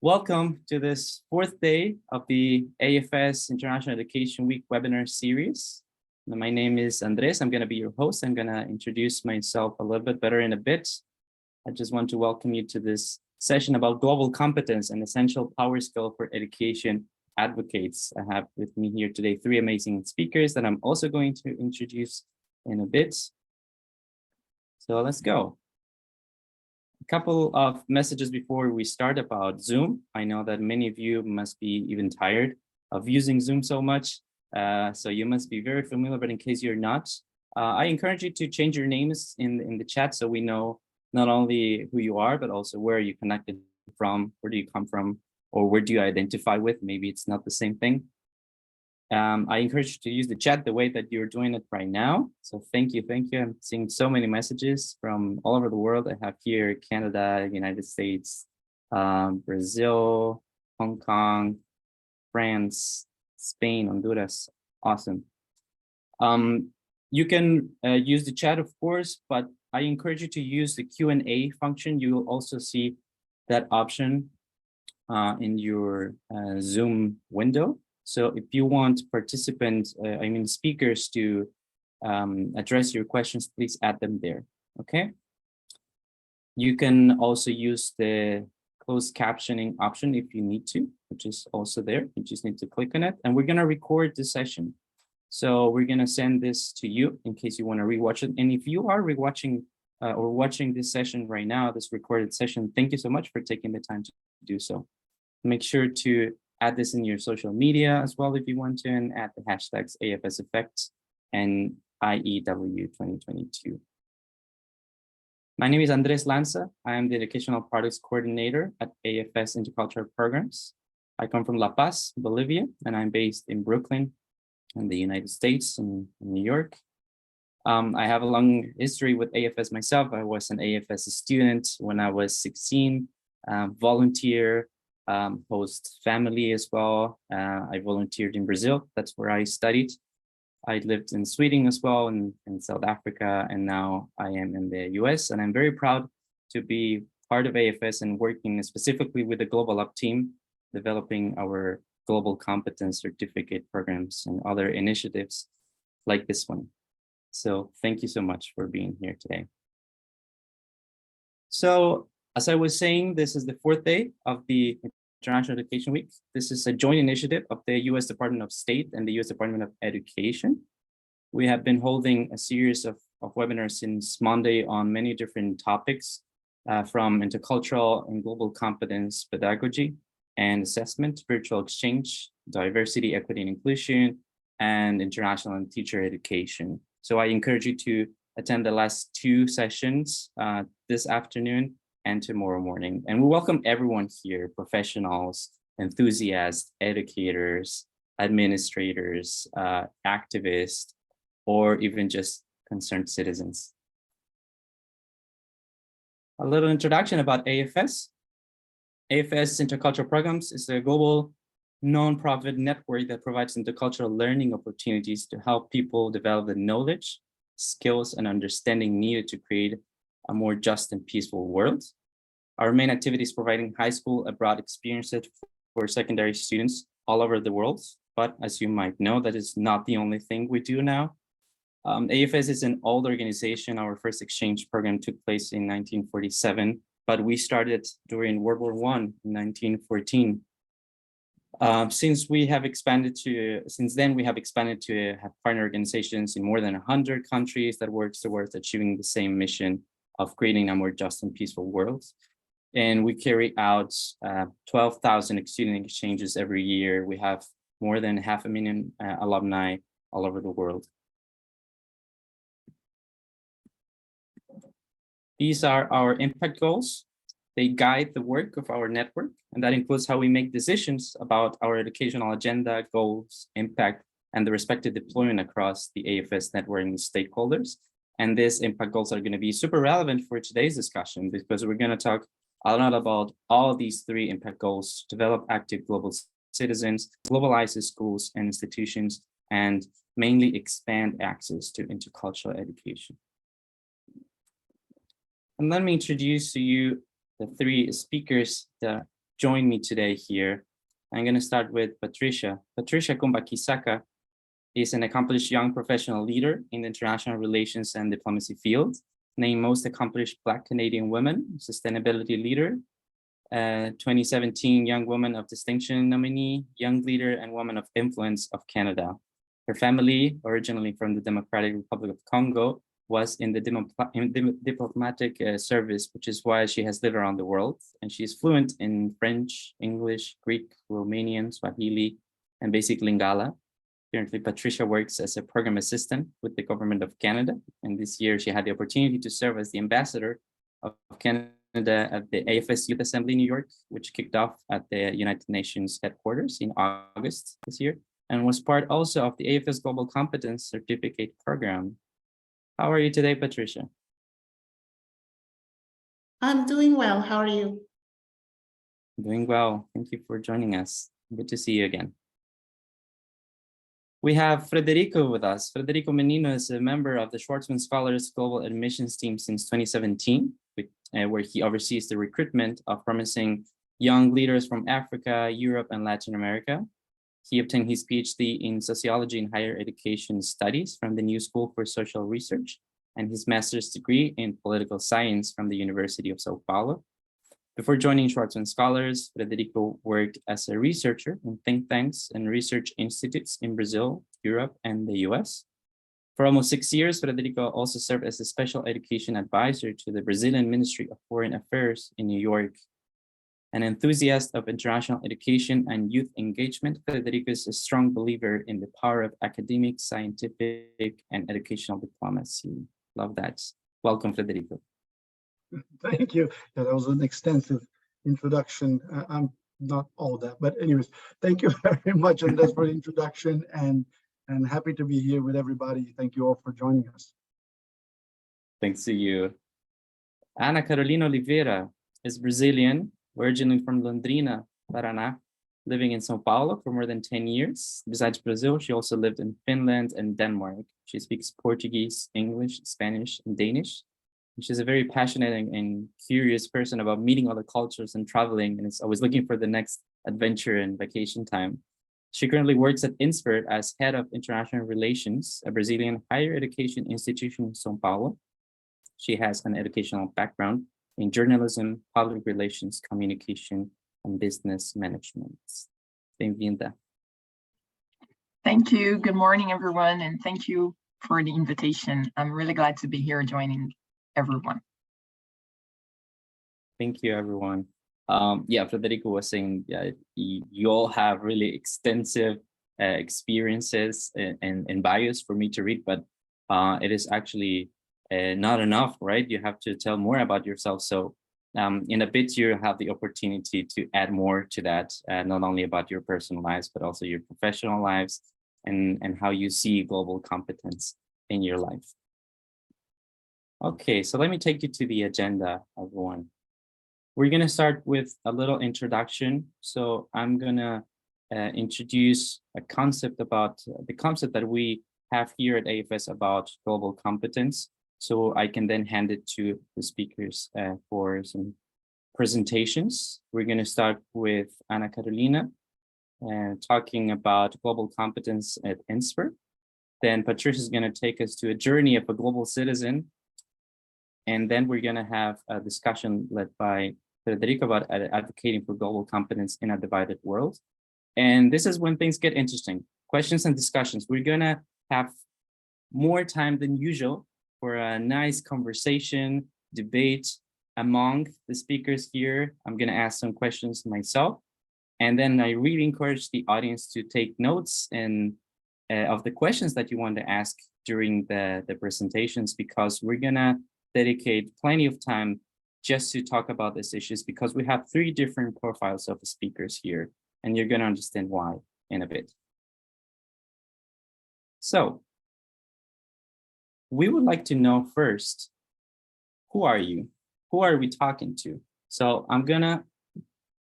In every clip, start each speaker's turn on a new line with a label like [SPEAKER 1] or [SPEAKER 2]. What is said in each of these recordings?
[SPEAKER 1] Welcome to this fourth day of the AFS International Education Week webinar series. My name is Andrés. I'm going to be your host. I'm going to introduce myself a little bit better in a bit. I just want to welcome you to this session about global competence, an essential power skill for education advocates. I have with me here today three amazing speakers that I'm also going to introduce in a bit. So let's go. A couple of messages before we start about Zoom. I know that many of you must be even tired of using Zoom so much. So you must be very familiar, but in case you're not, I encourage you to change your names in the chat so we know not only who you are, but also where you connected from, where do you come from, or where do you identify with? Maybe it's not the same thing. I encourage you to use the chat the way that you're doing it right now. So thank you. I'm seeing so many messages from all over the world. I have here Canada, United States, Brazil, Hong Kong, France, Spain, Honduras. Awesome. You can use the chat, of course, but I encourage you to use the Q&A function. You will also see that option in your Zoom window. So if you want participants, speakers to address your questions, please add them there, okay? You can also use the closed captioning option if you need to, which is also there. You just need to click on it. And we're gonna record this session. So we're gonna send this to you in case you wanna rewatch it. And if you are rewatching or watching this session right now, this recorded session, thank you so much for taking the time to do so. Make sure to add this in your social media as well if you want to, and add the hashtags AFS Effects and IEW 2022. My name is Andrés Lanza. I am the Educational Products Coordinator at AFS Intercultural Programs. I come from La Paz, Bolivia, and I'm based in Brooklyn in the United States, in New York. I have a long history with AFS myself. I was an AFS student when I was 16, volunteer, host family as well. I volunteered in Brazil. That's where I studied. I lived in Sweden as well, and in South Africa, and now I am in the US. And I'm very proud to be part of AFS and working specifically with the Global Up team, developing our global competence certificate programs and other initiatives like this one. So thank you so much for being here today. So as I was saying, this is the fourth day of the International Education Week. This is a joint initiative of the U.S. Department of State and the U.S. Department of Education. We have been holding a series of webinars since Monday on many different topics, from intercultural and global competence pedagogy and assessment, virtual exchange, diversity, equity, and inclusion, and international and teacher education. So I encourage you to attend the last two sessions this afternoon and tomorrow morning. And we welcome everyone here, professionals, enthusiasts, educators, administrators, activists, or even just concerned citizens. A little introduction about AFS. AFS Intercultural Programs is a global nonprofit network that provides intercultural learning opportunities to help people develop the knowledge, skills, and understanding needed to create a more just and peaceful world. Our main activity is providing high school abroad experiences for secondary students all over the world. But as you might know, that is not the only thing we do now. AFS is an old organization. Our first exchange program took place in 1947, but we started during World War I in 1914. Since then, we have expanded to have partner organizations in more than 100 countries that works towards achieving the same mission of creating a more just and peaceful world. And we carry out 12,000 student exchanges every year. We have more than 500,000 alumni all over the world. These are our impact goals. They guide the work of our network, and that includes how we make decisions about our educational agenda, goals, impact, and the respective deployment across the AFS network and stakeholders. And these impact goals are going to be super relevant for today's discussion because we're going to talk a lot about all these three impact goals: develop active global citizens, globalize schools and institutions, and mainly expand access to intercultural education. And let me introduce to you the three speakers that join me today here. I'm going to start with Patricia. Patricia Kumbakisaka is an accomplished young professional leader in the international relations and diplomacy field, named most accomplished Black Canadian woman, sustainability leader, 2017 Young Woman of Distinction nominee, Young Leader and Woman of Influence of Canada. Her family, originally from the Democratic Republic of Congo, was in the diplomatic service, which is why she has lived around the world. And she's fluent in French, English, Greek, Romanian, Swahili, and basic Lingala. Currently, Patricia works as a program assistant with the government of Canada. And this year, she had the opportunity to serve as the ambassador of Canada at the AFS Youth Assembly, New York, which kicked off at the United Nations headquarters in August this year, and was part also of the AFS Global Competence Certificate Program. How are you today, Patricia?
[SPEAKER 2] I'm doing well. How are you?
[SPEAKER 1] Doing well. Thank you for joining us. Good to see you again. We have Frederico with us. Frederico Menino is a member of the Scwarzman Scholars Global Admissions Team since 2017, where he oversees the recruitment of promising young leaders from Africa, Europe, and Latin America. He obtained his PhD in Sociology and Higher Education Studies from the New School for Social Research and his master's degree in Political Science from the University of Sao Paulo. Before joining Scwarzman Scholars, Frederico worked as a researcher in think tanks and research institutes in Brazil, Europe, and the US. For almost 6 years, Frederico also served as a special education advisor to the Brazilian Ministry of Foreign Affairs in New York. An enthusiast of international education and youth engagement, Frederico is a strong believer in the power of academic, scientific, and educational diplomacy. Love that. Welcome, Frederico.
[SPEAKER 3] Thank you. Yeah, that was an extensive introduction. I'm not all that, but anyways, thank you very much, Andrés, for the introduction, and happy to be here with everybody. Thank you all for joining us.
[SPEAKER 1] Thanks to you. Ana Carolina Oliveira is Brazilian, originally from Londrina, Paraná, living in Sao Paulo for more than 10 years. Besides Brazil, she also lived in Finland and Denmark. She speaks Portuguese, English, Spanish, and Danish. She's a very passionate and curious person about meeting other cultures and traveling, and is always looking for the next adventure and vacation time. She currently works at Insper as head of international relations, a Brazilian higher education institution in São Paulo. She has an educational background in journalism, public relations, communication, and business management. Bem-vinda.
[SPEAKER 4] Thank you. Good morning, everyone, and thank you for the invitation. I'm really glad to be here joining everyone.
[SPEAKER 1] Thank you, everyone. Yeah, Frederico was saying you all have really extensive experiences and bios for me to read, but it is actually not enough, right? You have to tell more about yourself. So in a bit, you have the opportunity to add more to that, not only about your personal lives, but also your professional lives and how you see global competence in your life. Okay, so let me take you to the agenda, everyone. We're going to start with a little introduction. So I'm going to introduce a concept about the concept that we have here at AFS about global competence. So I can then hand it to the speakers for some presentations. We're going to start with Ana Carolina talking about global competence at Insper. Then Patricia is going to take us to a journey of a global citizen. And then we're going to have a discussion led by Frederico about advocating for global competence in a divided world. And this is when things get interesting. Questions and discussions. We're going to have more time than usual for a nice conversation, debate among the speakers here. I'm going to ask some questions myself. And then I really encourage the audience to take notes and of the questions that you want to ask during the presentations, because we're going to dedicate plenty of time just to talk about these issues, because we have 3 different profiles of the speakers here, and you're going to understand why in a bit. So we would like to know first, who are you? Who are we talking to? So I'm going to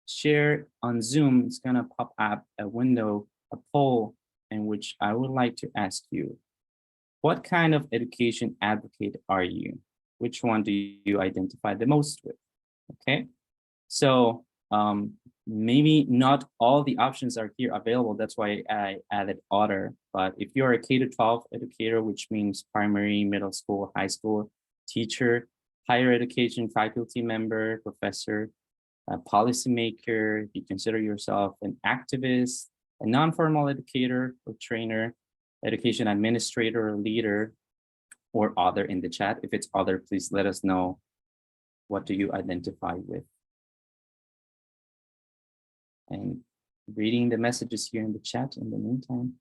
[SPEAKER 1] share on Zoom. It's going to pop up a window, a poll, in which I would like to ask you, what kind of education advocate are you? Which one do you identify the most with? Okay, so Maybe not all the options are here available. That's why I added other. But if you're a K-12 educator, which means primary, middle school, high school teacher, higher education faculty member, professor, a policymaker, if you consider yourself an activist, a non-formal educator or trainer, education administrator or leader, or other in the chat. If it's other, please let us know, what do you identify with? And reading the messages here in the chat in the meantime.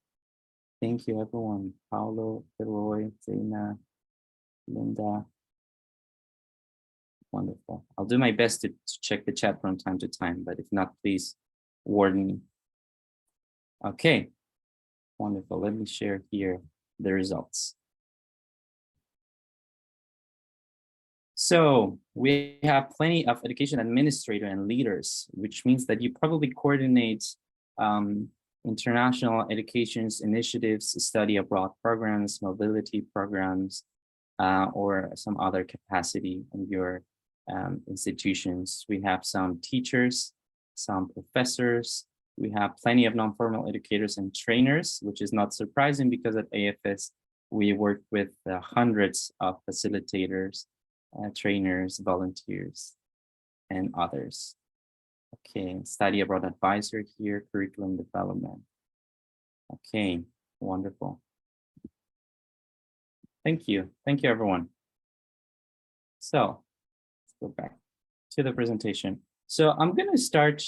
[SPEAKER 1] Thank you, everyone. Paulo, Roy, Zena, Linda. Wonderful. I'll do my best to check the chat from time to time, but if not, please warn me. Okay, wonderful. Let me share here the results. So we have plenty of education administrators and leaders, which means that you probably coordinate international education's initiatives, study abroad programs, mobility programs, or some other capacity in your institutions. We have some teachers, some professors. We have plenty of non-formal educators and trainers, which is not surprising because at AFS, we work with hundreds of facilitators, trainers, volunteers, and others. Okay, study abroad advisor here, curriculum development. Okay, wonderful. Thank you, everyone. So let's go back to the presentation. So I'm going to start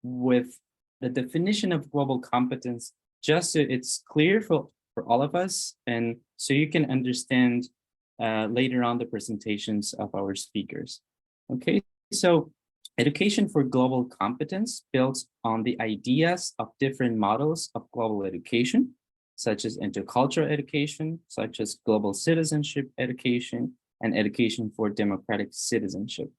[SPEAKER 1] with the definition of global competence, just so it's clear for all of us, and so you can understand later on the presentations of our speakers. Okay, so education for global competence builds on the ideas of different models of global education, such as intercultural education, such as global citizenship education, and education for democratic citizenship.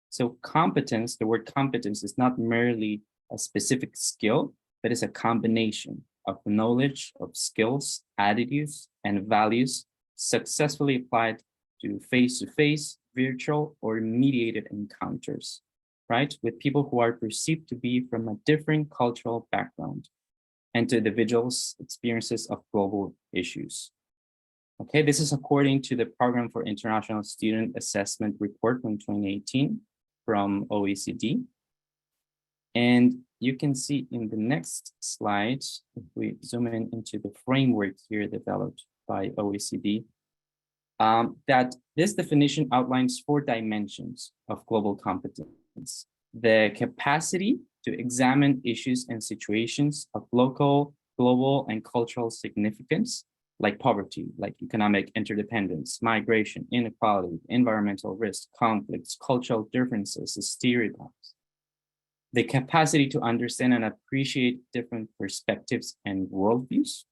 [SPEAKER 1] So competence, the word competence is not merely a specific skill, but it's a combination of knowledge, of skills, attitudes, and values successfully applied to face-to-face, virtual, or mediated encounters, right? With people who are perceived to be from a different cultural background and to individuals' experiences of global issues. Okay, this is according to the Program for International Student Assessment report from 2018 from OECD. And you can see in the next slide, if we zoom in into the framework here developed by OECD, that this definition outlines 4 dimensions of global competence: the capacity to examine issues and situations of local, global, and cultural significance, like poverty, like economic interdependence, migration, inequality, environmental risk, conflicts, cultural differences, stereotypes. The capacity to understand and appreciate different perspectives and worldviews.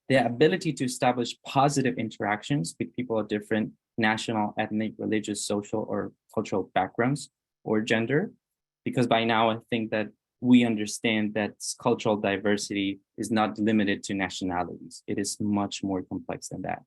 [SPEAKER 1] The ability to establish positive interactions with people of different national, ethnic, religious, social, or cultural backgrounds or gender. Because by now, I think that we understand that cultural diversity is not limited to nationalities. It is much more complex than that.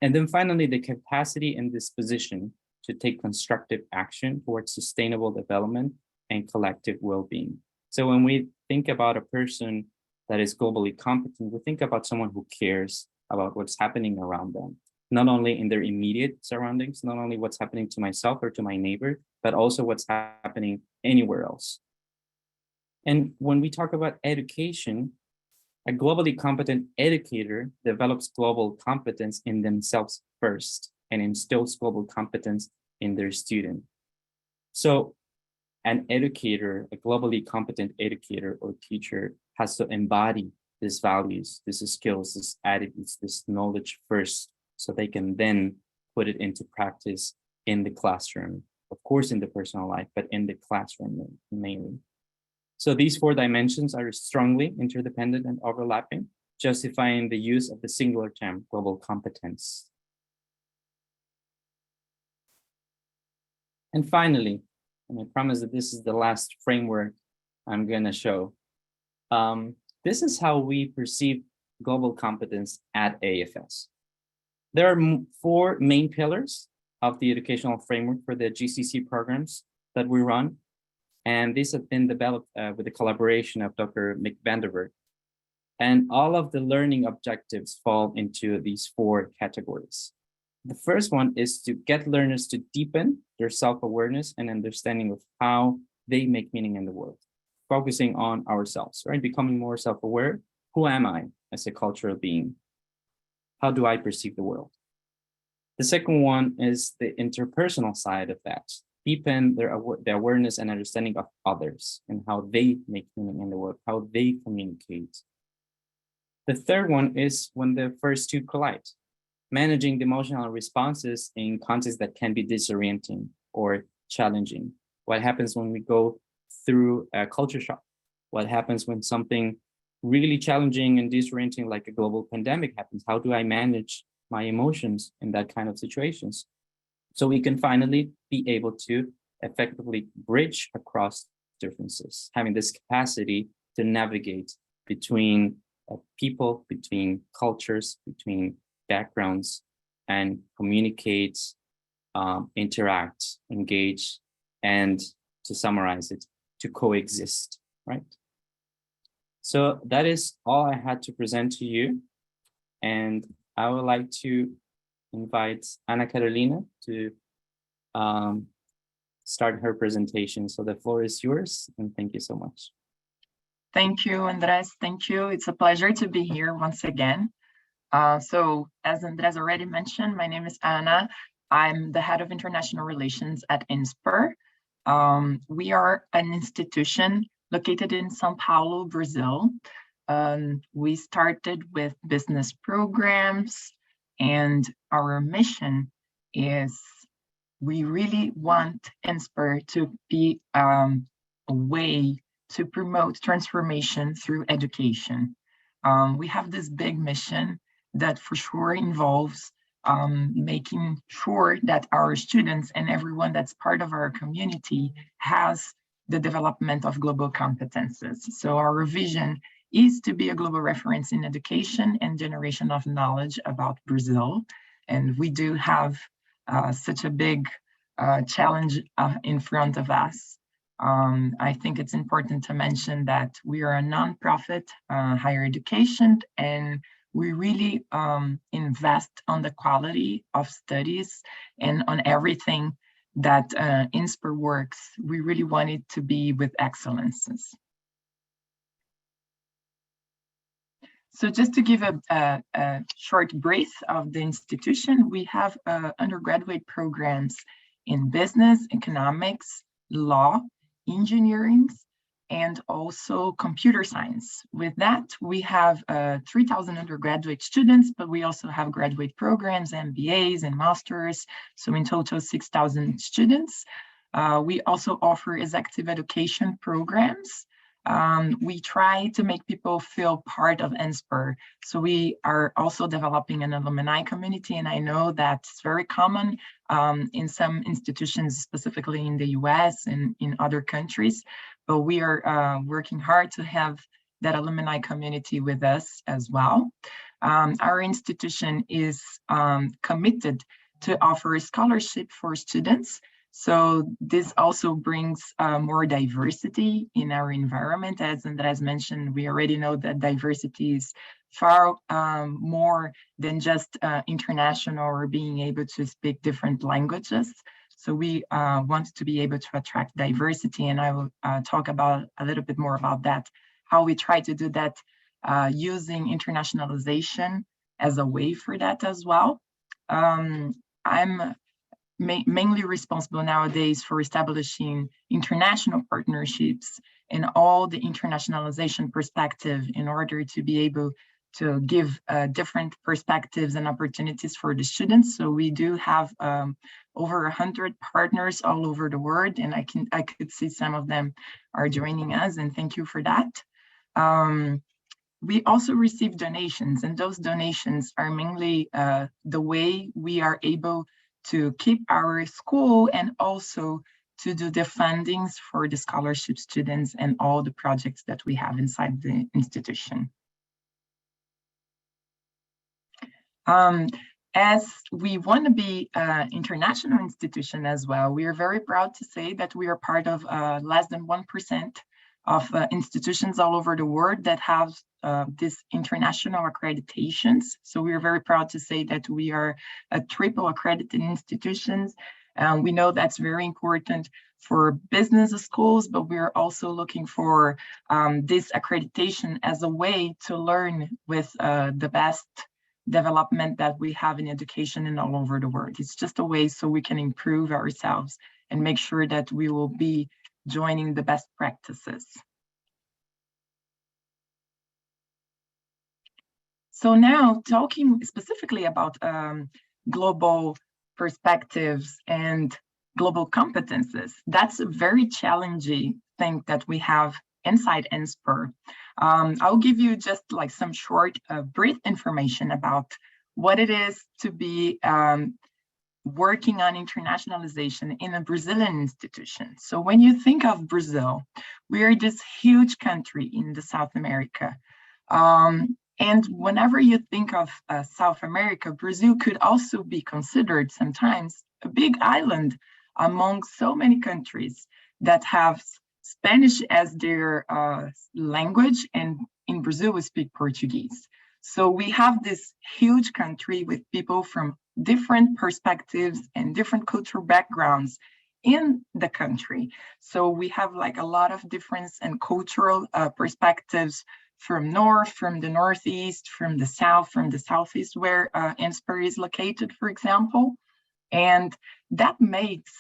[SPEAKER 1] And then finally, the capacity and disposition to take constructive action towards sustainable development and collective well-being. So when we think about a person that is globally competent, we think about someone who cares about what's happening around them, not only in their immediate surroundings, not only what's happening to myself or to my neighbor, but also what's happening anywhere else. And when we talk about education, a globally competent educator develops global competence in themselves first and instills global competence in their student. So an educator, a globally competent educator or teacher, has to embody these values, these skills, these attitudes, this knowledge first, so they can then put it into practice in the classroom, of course in the personal life, but in the classroom mainly. So these 4 dimensions are strongly interdependent and overlapping, justifying the use of the singular term global competence. And finally, and I promise that this is the last framework I'm going to show. This is how we perceive global competence at AFS. There are 4 main pillars of the educational framework for the GCC programs that we run. And these have been developed with the collaboration of Dr. Mick Vanderwerk. And all of the learning objectives fall into these 4 categories. The first one is to get learners to deepen their self-awareness and understanding of how they make meaning in the world, focusing on ourselves, right? Becoming more self-aware. Who am I as a cultural being? How do I perceive the world? The second one is the interpersonal side of that. Deepen their awareness and understanding of others and how they make meaning in the world, how they communicate. The third one is when the first 2 collide, managing the emotional responses in contexts that can be disorienting or challenging. What happens when we go through a culture shock? What happens when something really challenging and disorienting like a global pandemic happens? How do I manage my emotions in that kind of situations? So we can finally be able to effectively bridge across differences, having this capacity to navigate between people, between cultures, between backgrounds, and communicate, interact, engage, and to summarize it, to coexist, right? So that is all I had to present to you. And I would like to invite Ana Carolina to start her presentation. So the floor is yours, and thank you so much.
[SPEAKER 4] Thank you, Andrés. Thank you. It's a pleasure to be here once again. So as Andrés already mentioned, my name is Ana. I'm the head of international relations at Insper. We are an institution located in São Paulo, Brazil. We started with business programs, and our mission is we really want Insper to be a way to promote transformation through education. We have this big mission that for sure involves making sure that our students and everyone that's part of our community has the development of global competences. So our vision is to be a global reference in education and generation of knowledge about Brazil. And we do have such a big challenge in front of us. I think it's important to mention that we are a nonprofit higher education, and we really invest on the quality of studies and on everything that Insper works. We really want it to be with excellences. So just to give a short brief of the institution, we have undergraduate programs in business, economics, law, engineering, and also computer science. With that, we have 3,000 undergraduate students, but we also have graduate programs, MBAs and masters. So in total, 6,000 students. We also offer executive education programs. We try to make people feel part of Insper. So we are also developing an alumni community, and I know that's very common in some institutions, specifically in the US and in other countries, but we are working hard to have that alumni community with us as well. Our institution is committed to offer a scholarship for students. So this also brings more diversity in our environment. As Andrés mentioned, we already know that diversity is far more than just international or being able to speak different languages. So we want to be able to attract diversity, and I will talk about a little bit more about that, how we try to do that using internationalization as a way for that as well. I'm mainly responsible nowadays for establishing international partnerships and all the internationalization perspective in order to be able to give different perspectives and opportunities for the students. So we do have over 100 partners all over the world, and I could see some of them are joining us, and thank you for that. We also receive donations, and those donations are mainly the way we are able to keep our school and also to do the fundings for the scholarship students and all the projects that we have inside the institution. As we want to be an international institution as well, we are very proud to say that we are part of less than 1% of institutions all over the world that have these international accreditations. So we are very proud to say that we are a triple accredited institutions. We know that's very important for business schools, but we're also looking for this accreditation as a way to learn with the best development that we have in education and all over the world. It's just a way so we can improve ourselves and make sure that we will be joining the best practices. So now talking specifically about global perspectives and global competences, that's a very challenging thing that we have inside Insper. I'll give you just like some short, brief information about what it is to be working on internationalization in a Brazilian institution. So when you think of Brazil, we are this huge country in the South America. And whenever you think of South America, Brazil could also be considered sometimes a big island among so many countries that have Spanish as their language, and in Brazil we speak Portuguese. So we have this huge country with people from different perspectives and different cultural backgrounds in the country. So we have like a lot of difference in cultural perspectives from north, from the northeast, from the south, from the southeast, where Insper is located, for example. And that makes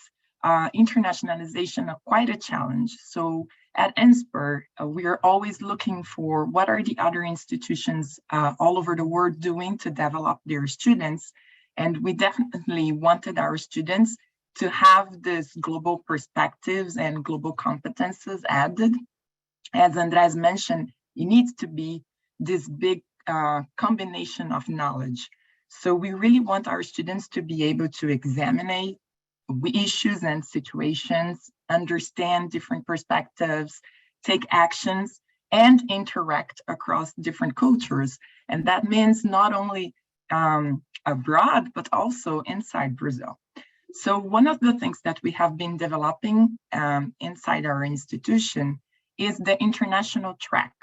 [SPEAKER 4] internationalization quite a challenge. So at Insper, we are always looking for what are the other institutions all over the world doing to develop their students. And we definitely wanted our students to have this global perspectives and global competences added. As Andrés mentioned, it needs to be this big combination of knowledge. So we really want our students to be able to examine issues and situations, understand different perspectives, take actions, and interact across different cultures. And that means not only abroad, but also inside Brazil. So one of the things that we have been developing inside our institution is the international track.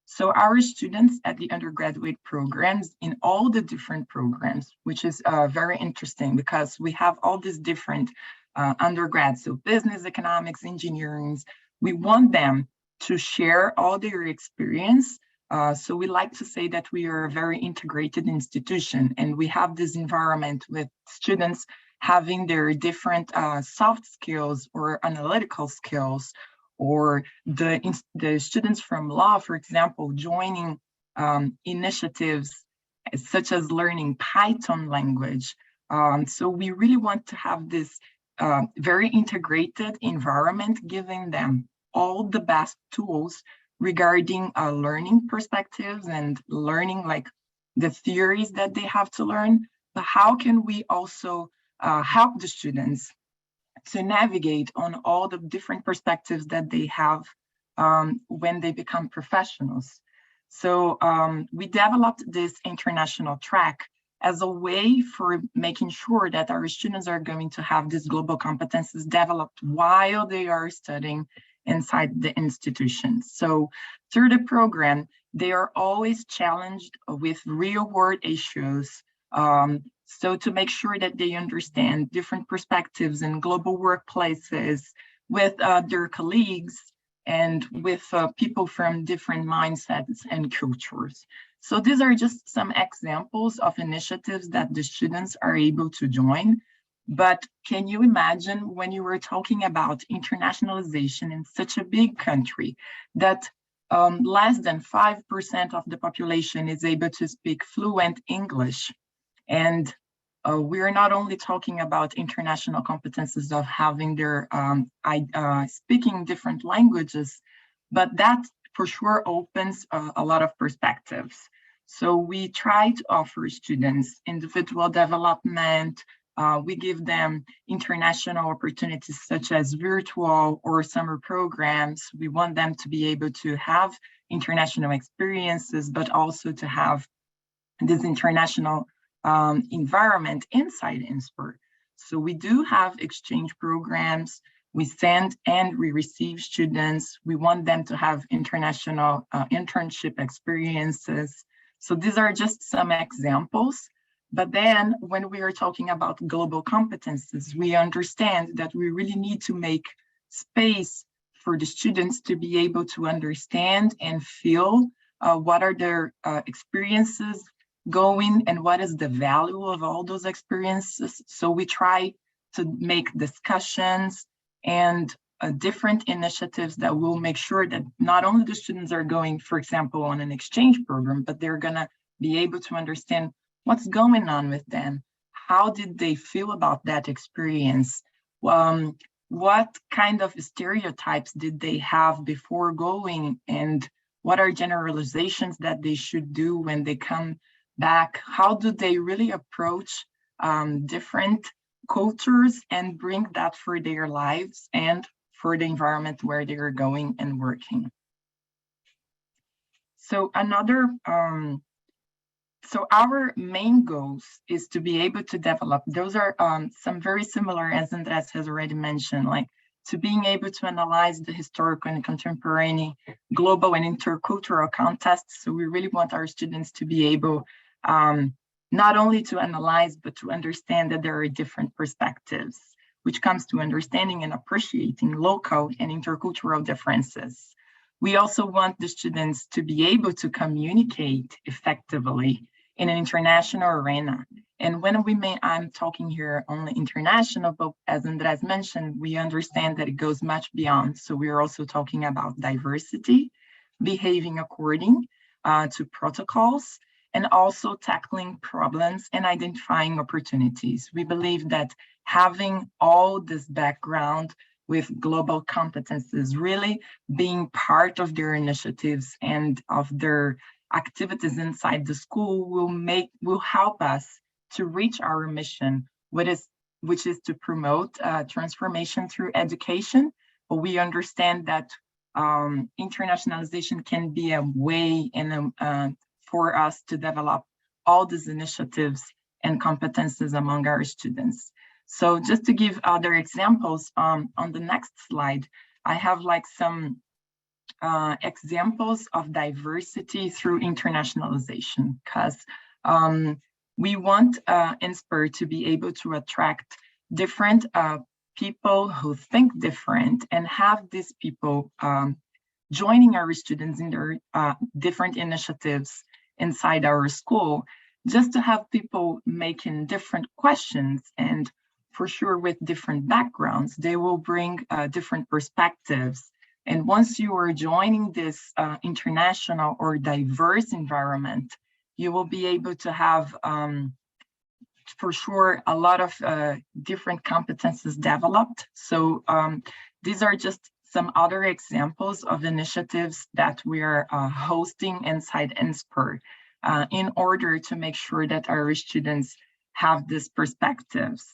[SPEAKER 4] So our students at the undergraduate programs in all the different programs, which is very interesting because we have all these different undergrads, so business, economics, engineering. We want them to share all their experience. So we like to say that we are a very integrated institution, and we have this environment with students having their different soft skills or analytical skills, or the students from law, for example, joining initiatives such as learning Python language. So we really want to have this very integrated environment, giving them all the best tools regarding learning perspectives and learning like the theories that they have to learn. But how can we also help the students to navigate on all the different perspectives that they have when they become professionals? So we developed this international track as a way for making sure that our students are going to have these global competences developed while they are studying inside the institution. So through the program, they are always challenged with real-world issues. So to make sure that they understand different perspectives in global workplaces with their colleagues and with people from different mindsets and cultures. So these are just some examples of initiatives that the students are able to join. But can you imagine when you were talking about internationalization in such a big country that less than 5% of the population is able to speak fluent English? And we're not only talking about international competences of having their speaking different languages, but that for sure opens a lot of perspectives. So we try to offer students individual development. We give them international opportunities such as virtual or summer programs. We want them to be able to have international experiences, but also to have this international environment inside Insper. So we do have exchange programs. We send and we receive students. We want them to have international internship experiences. So these are just some examples. But then when we are talking about global competences, we understand that we really need to make space for the students to be able to understand and feel what are their experiences going and what is the value of all those experiences. So we try to make discussions and different initiatives that will make sure that not only the students are going, for example, on an exchange program, but they're gonna be able to understand what's going on with them. How did they feel about that experience? What kind of stereotypes did they have before going, and what are generalizations that they should do when they come back? How do they really approach different cultures and bring that for their lives and for the environment where they are going and working? So so our main goals is to be able to develop, those are some very similar, as Andrés has already mentioned, like to being able to analyze the historical and contemporary, global and intercultural contexts. So we really want our students to be able not only to analyze, but to understand that there are different perspectives, which comes to understanding and appreciating local and intercultural differences. We also want the students to be able to communicate effectively in an international arena. And when I'm talking here only international, but as Andrés mentioned, we understand that it goes much beyond. So we're also talking about diversity, behaving according to protocols, and also tackling problems and identifying opportunities. We believe that having all this background with global competences really being part of their initiatives and of their activities inside the school will help us to reach our mission, which is to promote transformation through education. But we understand that internationalization can be a way for us to develop all these initiatives and competences among our students. So just to give other examples, on the next slide, I have like some examples of diversity through internationalization, because we want Insper to be able to attract different people who think different and have these people joining our students in their different initiatives inside our school, just to have people making different questions, and for sure with different backgrounds, they will bring different perspectives. And once you are joining this international or diverse environment, you will be able to have, for sure, a lot of different competences developed. So these are just some other examples of initiatives that we are hosting inside Insper in order to make sure that our students have these perspectives.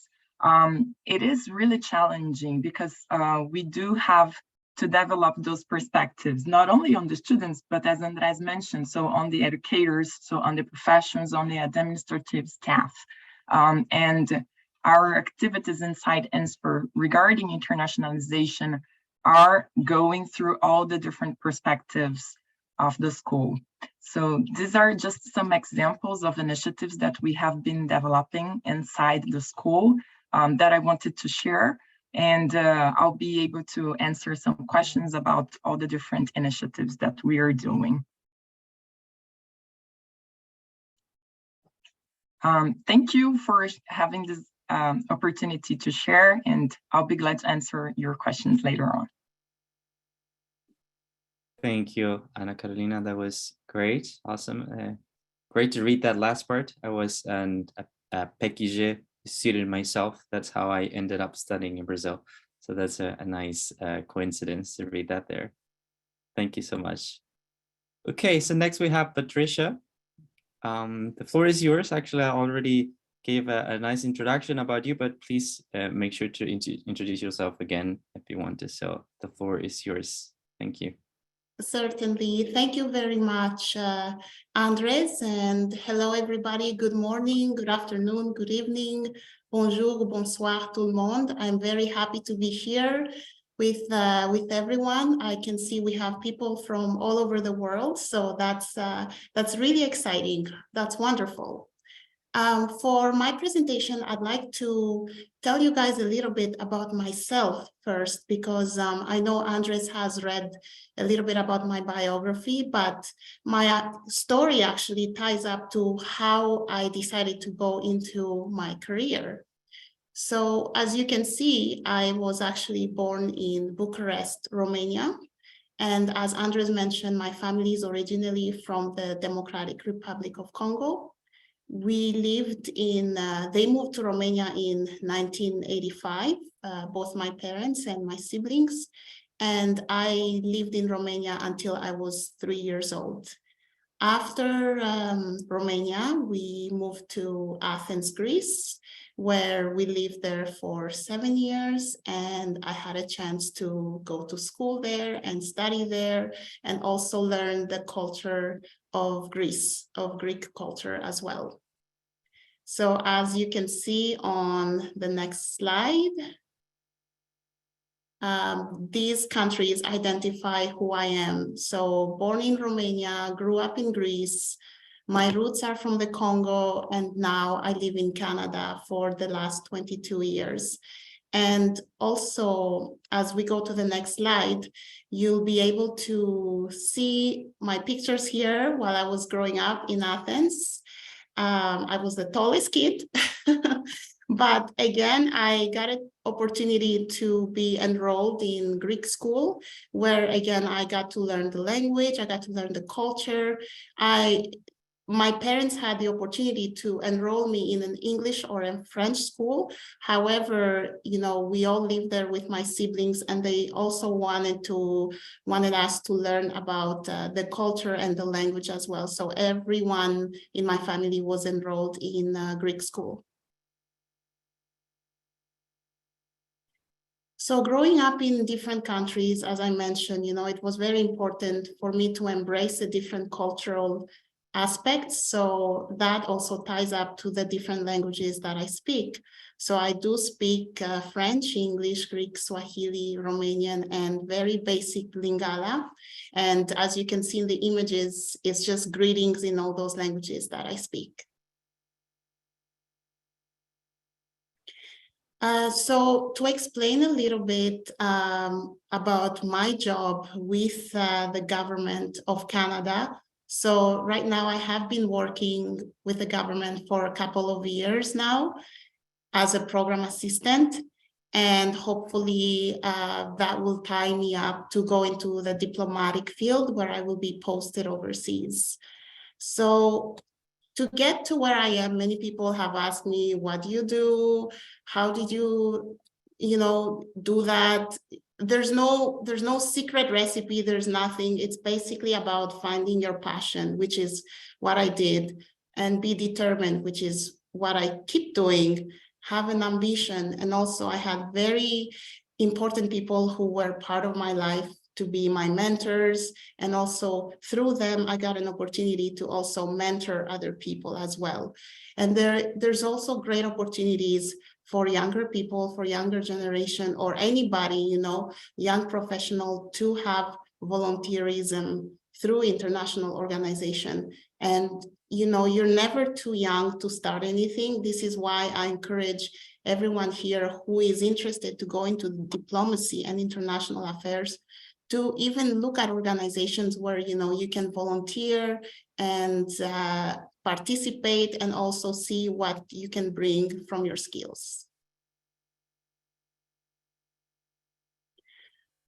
[SPEAKER 4] It is really challenging because we do have to develop those perspectives, not only on the students, but as Andrés mentioned, so on the educators, so on the professionals, on the administrative staff. And our activities inside Insper regarding internationalization are going through all the different perspectives of the school. So these are just some examples of initiatives that we have been developing inside the school that I wanted to share. And I'll be able to answer some questions about all the different initiatives that we are doing. Thank you for having this opportunity to share, and I'll be glad to answer your questions later on.
[SPEAKER 1] Thank you, Ana Carolina. That was great. Awesome. Great to read that last part. I was a PECIG student myself. That's how I ended up studying in Brazil. So that's a nice coincidence to read that there. Thank you so much. Okay, so next we have Patricia. The floor is yours. Actually, I already gave a nice introduction about you, but please make sure to introduce yourself again if you want to. So the floor is yours. Thank you.
[SPEAKER 2] Certainly. Thank you very much, Andres, and hello, everybody. Good morning, good afternoon, good evening. Bonjour, bonsoir, tout le monde. I'm very happy to be here with everyone. I can see we have people from all over the world, so that's really exciting. That's wonderful. For my presentation, I'd like to tell you guys a little bit about myself first, because I know Andres has read a little bit about my biography, but my story actually ties up to how I decided to go into my career. So as you can see, I was actually born in Bucharest, Romania. And as Andres mentioned, my family is originally from the Democratic Republic of Congo. We lived in, they moved to Romania in 1985, both my parents and my siblings. And I lived in Romania until I was 3 years old. After Romania, we moved to Athens, Greece, where we lived there for 7 years. And I had a chance to go to school there and study there, and also learn the culture of Greece, of Greek culture as well. So as you can see on the next slide, these countries identify who I am. So born in Romania, grew up in Greece. My roots are from the Congo, and now I live in Canada for the last 22 years. And also, as we go to the next slide, you'll be able to see my pictures here while I was growing up in Athens. I was the tallest kid, but again, I got an opportunity to be enrolled in Greek school, where again, I got to learn the language, I got to learn the culture. My parents had the opportunity to enroll me in an English or a French school. However, you know, we all lived there with my siblings, and they also wanted us to learn about the culture and the language as well. So everyone in my family was enrolled in Greek school. So growing up in different countries, as I mentioned, you know, it was very important for me to embrace the different cultural aspects. So that also ties up to the different languages that I speak. So I do speak French, English, Greek, Swahili, Romanian, and very basic Lingala. And as you can see in the images, it's just greetings in all those languages that I speak. So to explain a little bit about my job with the government of Canada. So right now I have been working with the government for a couple of years now as a program assistant, and hopefully that will tie me up to go into the diplomatic field where I will be posted overseas. So to get to where I am, many people have asked me, what do you do? How did you do that? There's no secret recipe, there's nothing. It's basically about finding your passion, which is what I did, and be determined, which is what I keep doing, have an ambition. And also I had very important people who were part of my life to be my mentors. And also through them, I got an opportunity to also mentor other people as well. And there's also great opportunities for younger people, for younger generation, or anybody, you know, young professional, to have volunteerism through international organization. And, you know, you're never too young to start anything. This is why I encourage everyone here who is interested to go into diplomacy and international affairs to even look at organizations where, you know, you can volunteer and participate, and also see what you can bring from your skills.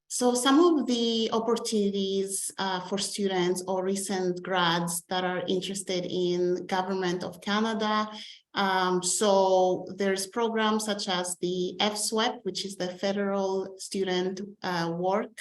[SPEAKER 2] So some of the opportunities for students or recent grads that are interested in Government of Canada. So there's programs such as the FSWEP, which is the Federal Student Work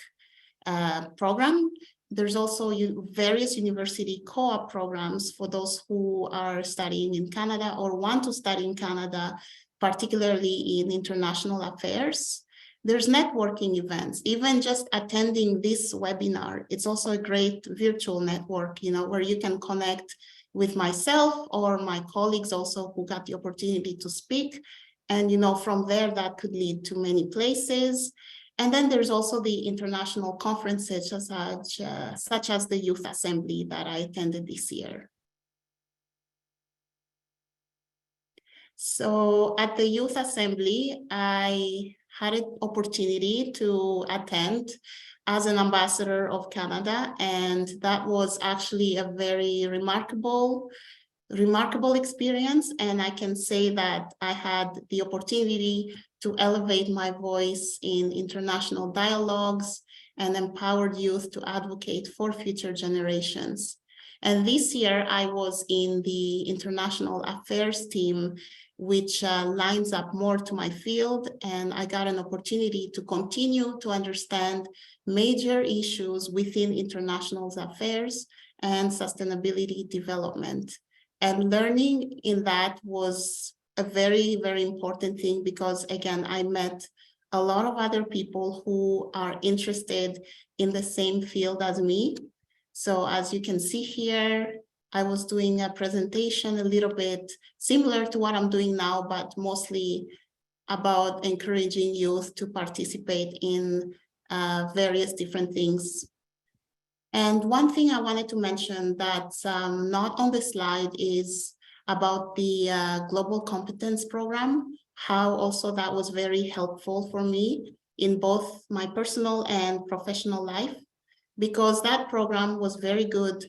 [SPEAKER 2] Program. There's also various university co-op programs for those who are studying in Canada or want to study in Canada, particularly in international affairs. There's networking events, even just attending this webinar. It's also a great virtual network, where you can connect with myself or my colleagues also who got the opportunity to speak. And, from there, that could lead to many places. And then there's also the international conferences such as the Youth Assembly that I attended this year. So at the Youth Assembly, I had an opportunity to attend as an ambassador of Canada, and that was actually a very remarkable experience. And I can say that I had the opportunity to elevate my voice in international dialogues and empowered youth to advocate for future generations. And this year I was in the international affairs team, which lines up more to my field. And I got an opportunity to continue to understand major issues within international affairs and sustainability development. And learning in that was a very, very important thing because, again, I met a lot of other people who are interested in the same field as me. So as you can see here, I was doing a presentation a little bit similar to what I'm doing now, but mostly about encouraging youth to participate in various different things. And one thing I wanted to mention that's not on the slide is about the Global Competence Program, how also that was very helpful for me in both my personal and professional life, because that program was very good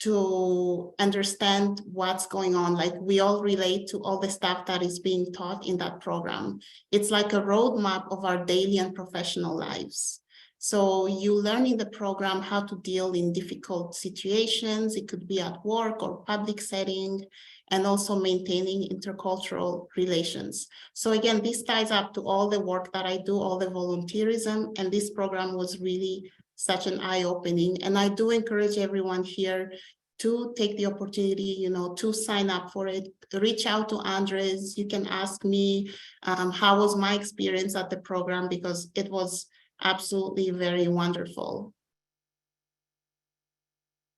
[SPEAKER 2] to understand what's going on. Like, we all relate to all the stuff that is being taught in that program. It's like a roadmap of our daily and professional lives. So you learn in the program how to deal in difficult situations. It could be at work or public setting, and also maintaining intercultural relations. So again, this ties up to all the work that I do, all the volunteerism, and this program was really such an eye-opening. And I do encourage everyone here to take the opportunity, to sign up for it. Reach out to Andrés. You can ask me how was my experience at the program, because it was absolutely very wonderful.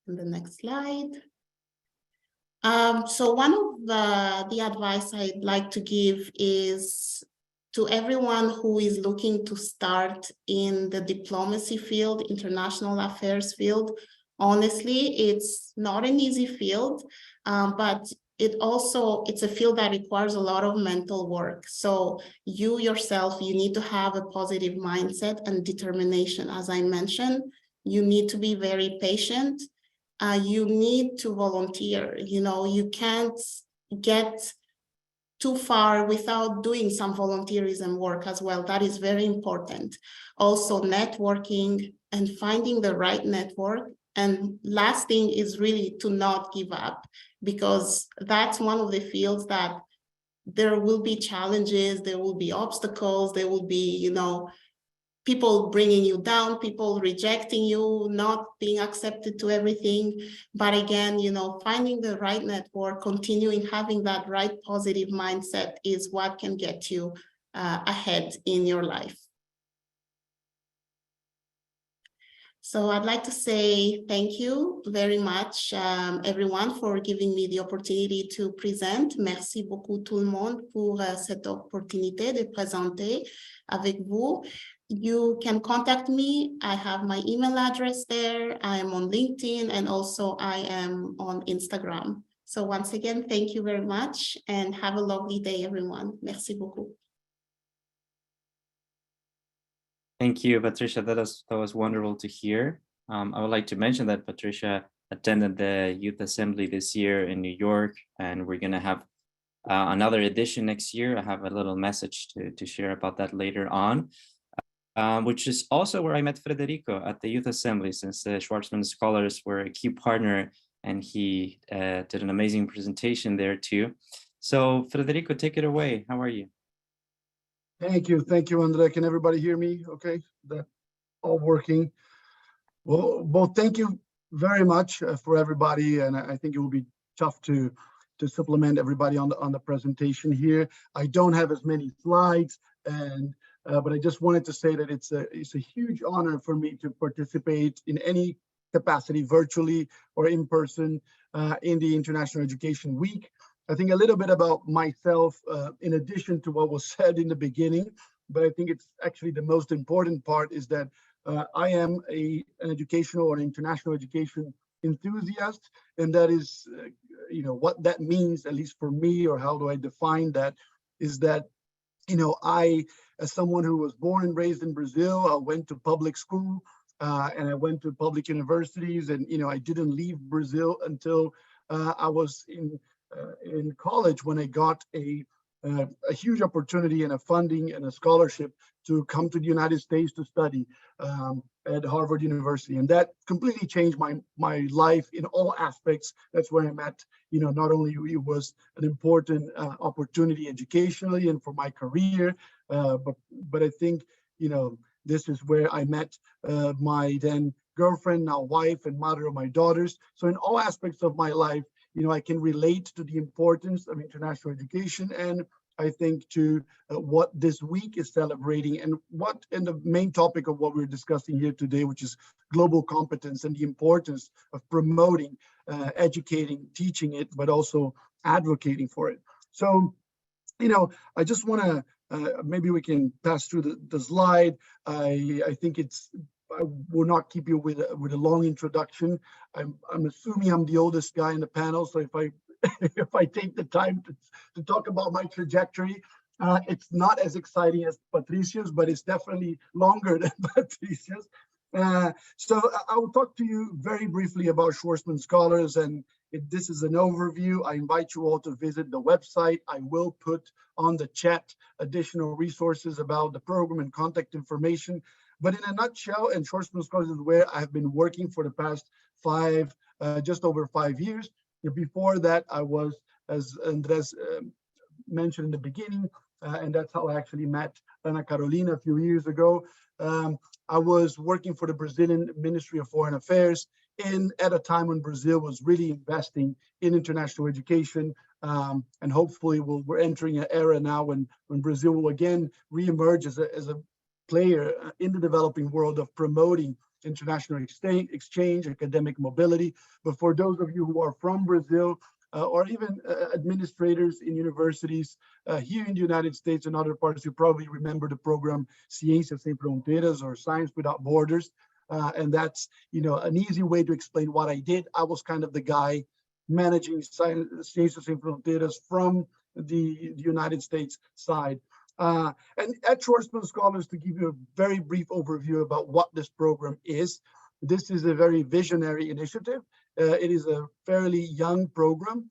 [SPEAKER 2] And the next slide. So one of the advice I'd like to give is to everyone who is looking to start in the diplomacy field, international affairs field. Honestly, it's not an easy field, but it's a field that requires a lot of mental work. So you yourself, you need to have a positive mindset and determination. As I mentioned, you need to be very patient. You need to volunteer. You can't get too far without doing some volunteerism work as well. That is very important. Also, networking and finding the right network. And last thing is really to not give up, because that's one of the fields that there will be challenges, there will be obstacles, there will be, people bringing you down, people rejecting you, not being accepted to everything. But again, finding the right network, continuing having that right positive mindset is what can get you ahead in your life. So I'd like to say thank you very much, everyone, for giving me the opportunity to present. Merci beaucoup tout le monde pour cette opportunité de présenter avec vous. You can contact me. I have my email address there. I am on LinkedIn, and also I am on Instagram. So once again, thank you very much, and have a lovely day, everyone. Merci beaucoup.
[SPEAKER 1] Thank you, Patricia. That was wonderful to hear. I would like to mention that Patricia attended the Youth Assembly this year in New York, and we're going to have another edition next year. I have a little message to share about that later on, which is also where I met Frederico at the Youth Assembly, since the Scwarzman Scholars were a key partner, and he did an amazing presentation there too. So Frederico, take it away. How are you?
[SPEAKER 3] Thank you, Andrés. Can everybody hear me? Okay, that all working. Well, thank you very much for everybody, and I think it will be tough to supplement everybody on the presentation here. I don't have as many slides, and but I just wanted to say that it's a huge honor for me to participate in any capacity, virtually or in person, in the International Education Week. I think a little bit about myself, in addition to what was said in the beginning, but I think it's actually the most important part is that I am an educational or international education enthusiast, and that is, what that means, at least for me, or how do I define that, is that, I, as someone who was born and raised in Brazil, I went to public school, and I went to public universities, and, I didn't leave Brazil until I was in college, when I got a huge opportunity and a funding and a scholarship to come to the United States to study at Harvard University. And that completely changed my life in all aspects. That's where I met, not only it was an important opportunity educationally and for my career, but I think, this is where I met my then girlfriend, now wife, and mother of my daughters. So in all aspects of my life, I can relate to the importance of international education, and I think to what this week is celebrating, and the main topic of what we're discussing here today, which is global competence and the importance of promoting, educating, teaching it, but also advocating for it. So, I just want to, maybe we can pass through the slide. I think I will not keep you with a long introduction. I'm assuming I'm the oldest guy in the panel, so if I take the time to talk about my trajectory, it's not as exciting as Patricia's, but it's definitely longer than Patricia's. So I will talk to you very briefly about Scwarzman Scholars, and this is an overview. I invite you all to visit the website. I will put on the chat additional resources about the program and contact information. But in a nutshell, and Scwarzman Scholars is where I've been working for the past just over 5 years. Before that, I was, as Andrés mentioned in the beginning, and that's how I actually met Ana Carolina a few years ago. I was working for the Brazilian Ministry of Foreign Affairs at a time when Brazil was really investing in international education. And hopefully we're entering an era now when Brazil will again reemerge as a player in the developing world of promoting international exchange, academic mobility. But for those of you who are from Brazil, or even administrators in universities here in the United States and other parts, you probably remember the program Ciências Sem Fronteiras, or Science Without Borders. And that's, an easy way to explain what I did. I was kind of the guy managing Ciências Sem Fronteiras from the United States side. And at Scwarzman Scholars, to give you a very brief overview about what this program is, this is a very visionary initiative. It is a fairly young program.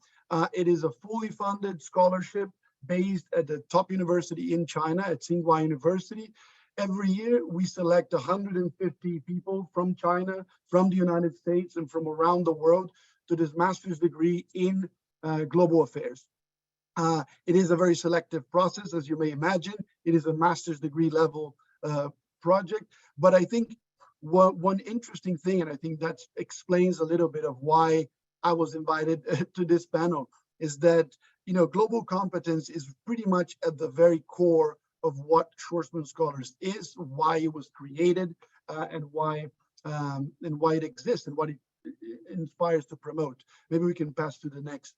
[SPEAKER 3] It is a fully funded scholarship based at the top university in China, at Tsinghua University. Every year, we select 150 people from China, from the United States, and from around the world to this master's degree in global affairs. It is a very selective process, as you may imagine. It is a master's degree level project. But I think one interesting thing, and I think that explains a little bit of why I was invited to this panel, is that, global competence is pretty much at the very core of what Scwarzman Scholars is, why it was created, and why it exists, and what it inspires to promote. Maybe we can pass to the next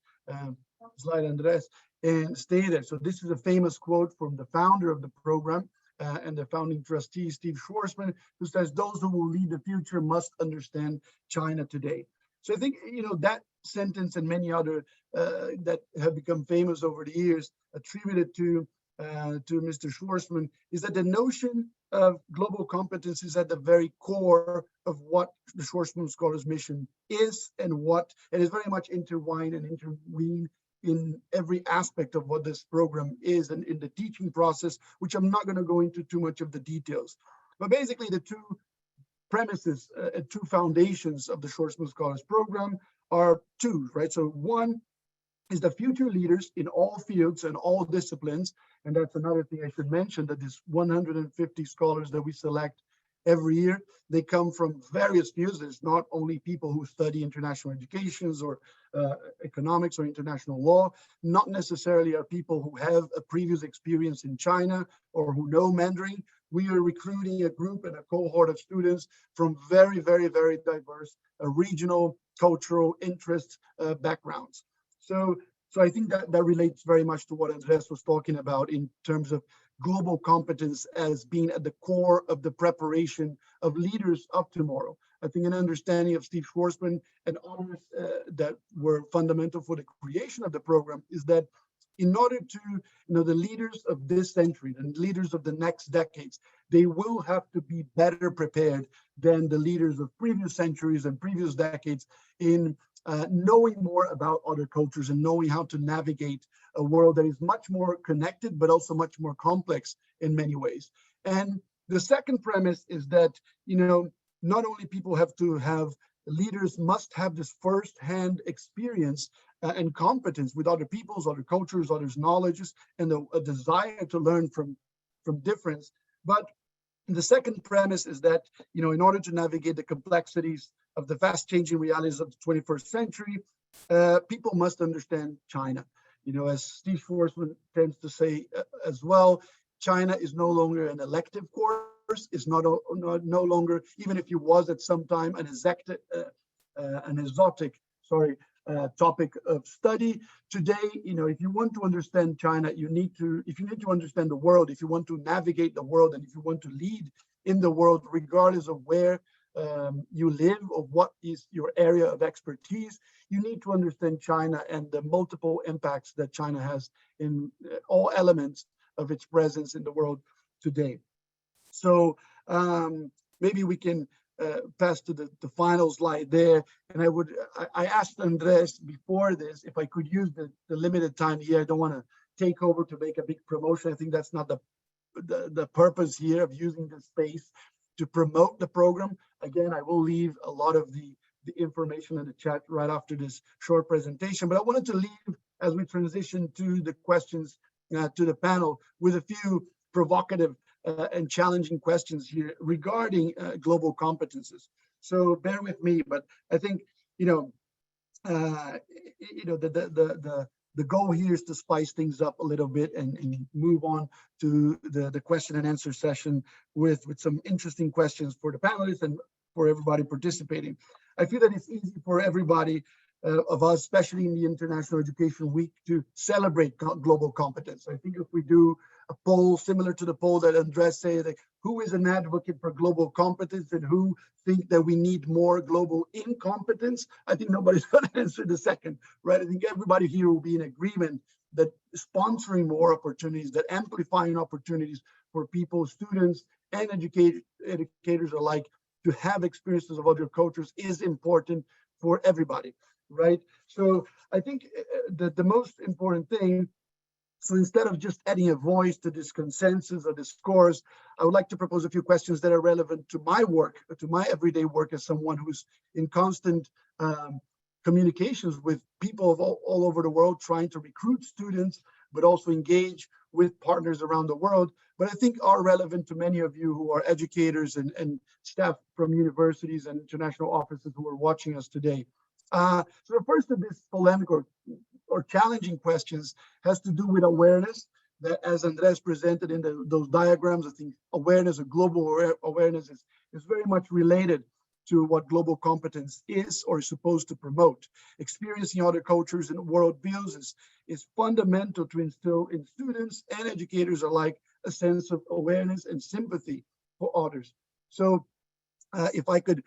[SPEAKER 3] slide, Andrés, and stay there. So this is a famous quote from the founder of the program and the founding trustee, Steve Scwarzman, who says, "Those who will lead the future must understand China today." So I think, that sentence and many other that have become famous over the years, attributed to Mr. Scwarzman, is that the notion of global competence is at the very core of what the Scwarzman Scholars mission is, and it is very much intertwined and interweaved in every aspect of what this program is, and in the teaching process, which I'm not going to go into too much of the details. But basically, the two premises, two foundations of the Scwarzman Scholars program are two, right? So one is the future leaders in all fields and all disciplines. And that's another thing I should mention, that this 150 scholars that we select every year. They come from various fields. There's not only people who study international educations or economics or international law, not necessarily are people who have a previous experience in China or who know Mandarin. We are recruiting a group and a cohort of students from very, very, very diverse regional, cultural interests, backgrounds. So I think that relates very much to what Andrés was talking about in terms of global competence as being at the core of the preparation of leaders of tomorrow. I think an understanding of Steve Scwarzman and others that were fundamental for the creation of the program is that in order to, the leaders of this century and leaders of the next decades, they will have to be better prepared than the leaders of previous centuries and previous decades in knowing more about other cultures and knowing how to navigate a world that is much more connected, but also much more complex in many ways. And the second premise is that, not only people have to have, leaders must have this first-hand experience and competence with other peoples, other cultures, others' knowledges, and a desire to learn from difference. But the second premise is that, in order to navigate the complexities of the fast-changing realities of the 21st century, people must understand China. As Steve Scwarzman tends to say as well, China is no longer an elective course. It's no longer, even if it was at some time an exotic topic of study. Today, if you want to understand China, if you need to understand the world, if you want to navigate the world, and if you want to lead in the world, regardless of where you live or what is your area of expertise, you need to understand China and the multiple impacts that China has in all elements of its presence in the world today. So maybe we can pass to the final slide there. And I asked Andrés before this if I could use the limited time here. I don't want to take over to make a big promotion. I think that's not the purpose here of using the space to promote the program. Again, I will leave a lot of the information in the chat right after this short presentation. But I wanted to leave, as we transition to the questions to the panel, with a few provocative and challenging questions here regarding global competences. So bear with me, but I think the goal here is to spice things up a little bit and move on to the question and answer session with some interesting questions for the panelists and for everybody participating. I feel that it's easy for everybody of us, especially in the International Education Week, to celebrate global competence. I think if we do a poll similar to the poll that Andrés said, like, who is an advocate for global competence and who think that we need more global incompetence, I think nobody's going to answer the second, right? I think everybody here will be in agreement that sponsoring more opportunities, that amplifying opportunities for people, students, and educators alike to have experiences of other cultures is important for everybody, right? So I think the most important thing, so instead of just adding a voice to this consensus or this scores, I would like to propose a few questions that are relevant to my work, to my everyday work as someone who's in constant communications with people of all over the world, trying to recruit students, but also engage with partners around the world, but I think are relevant to many of you who are educators and staff from universities and international offices who are watching us today. So the first of this polemic or challenging questions has to do with awareness, that as Andrés presented in those diagrams. I think awareness, or global awareness, is very much related to what global competence is or is supposed to promote. Experiencing other cultures and worldviews is fundamental to instill in students and educators alike a sense of awareness and sympathy for others. So if I could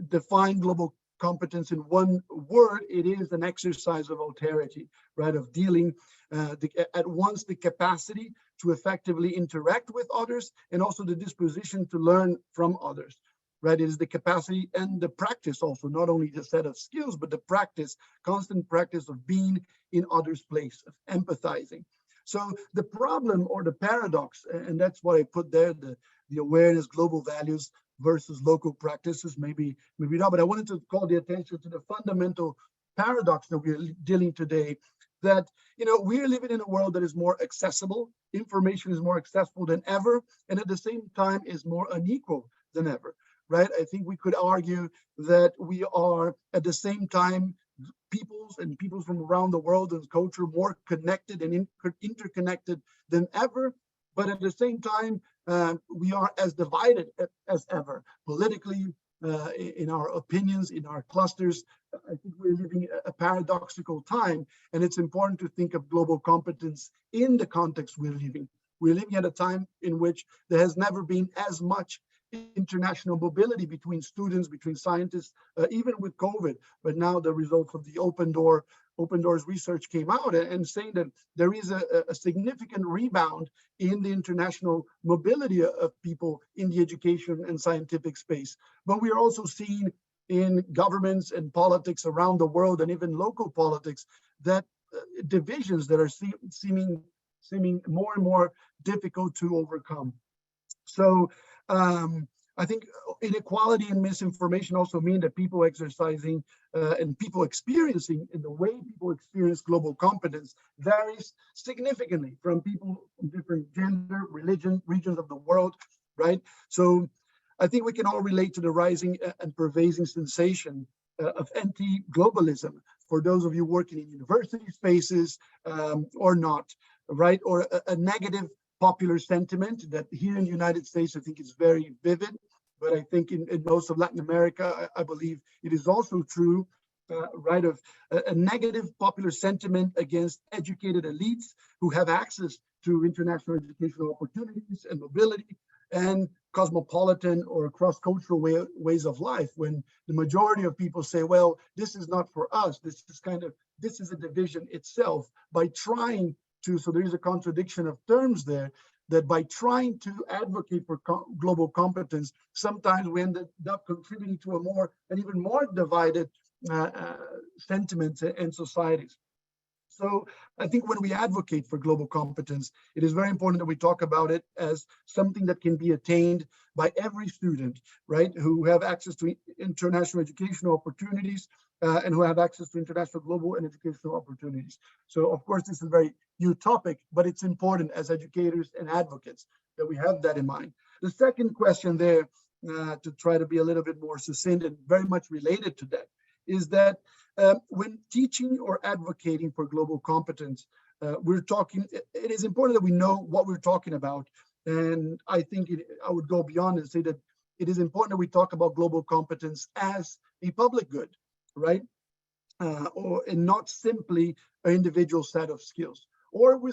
[SPEAKER 3] define global competence in one word, it is an exercise of alterity, right? Of dealing at once the capacity to effectively interact with others and also the disposition to learn from others, right? It is the capacity and the practice also, not only the set of skills, but the practice, constant practice of being in others' place, of empathizing. So the problem or the paradox, and that's what I put there, the awareness, global values versus local practices, maybe not, but I wanted to call the attention to the fundamental paradox that we're dealing today, that, we're living in a world that is more accessible, information is more accessible than ever, and at the same time is more unequal than ever, right? I think we could argue that we are at the same time peoples from around the world and culture more connected and interconnected than ever. But at the same time, we are as divided as ever, politically, in our opinions, in our clusters. I think we're living a paradoxical time, and it's important to think of global competence in the context we're living. We're living at a time in which there has never been as much international mobility between students, between scientists, even with COVID. But now the results of the Open Doors research came out and saying that there is a significant rebound in the international mobility of people in the education and scientific space. But we are also seeing in governments and politics around the world, and even local politics, that divisions that are seeming more and more difficult to overcome. So I think inequality and misinformation also mean that people exercising and people experiencing, in the way people experience global competence, varies significantly from people from different gender, religion, regions of the world, right? So I think we can all relate to the rising and pervasive sensation of anti-globalism for those of you working in university spaces or not, right? Or a negative popular sentiment that here in the United States, I think is very vivid, but I think in most of Latin America, I believe it is also true, right, of a negative popular sentiment against educated elites who have access to international educational opportunities and mobility and cosmopolitan or cross-cultural ways of life, when the majority of people say, well, this is not for us, this is a division itself. By trying to, so there is a contradiction of terms there, that by trying to advocate for global competence, sometimes we end up contributing to an even more divided sentiments and societies. So I think when we advocate for global competence, it is very important that we talk about it as something that can be attained by every student, right, who have access to international educational opportunities and who have access to international global and educational opportunities. So of course, this is a very new topic, but it's important as educators and advocates that we have that in mind. The second question there, to try to be a little bit more succinct and very much related to that, is that when teaching or advocating for global competence, it is important that we know what we're talking about. And I think I would go beyond and say that it is important that we talk about global competence as a public good, right? And not simply an individual set of skills. Or we're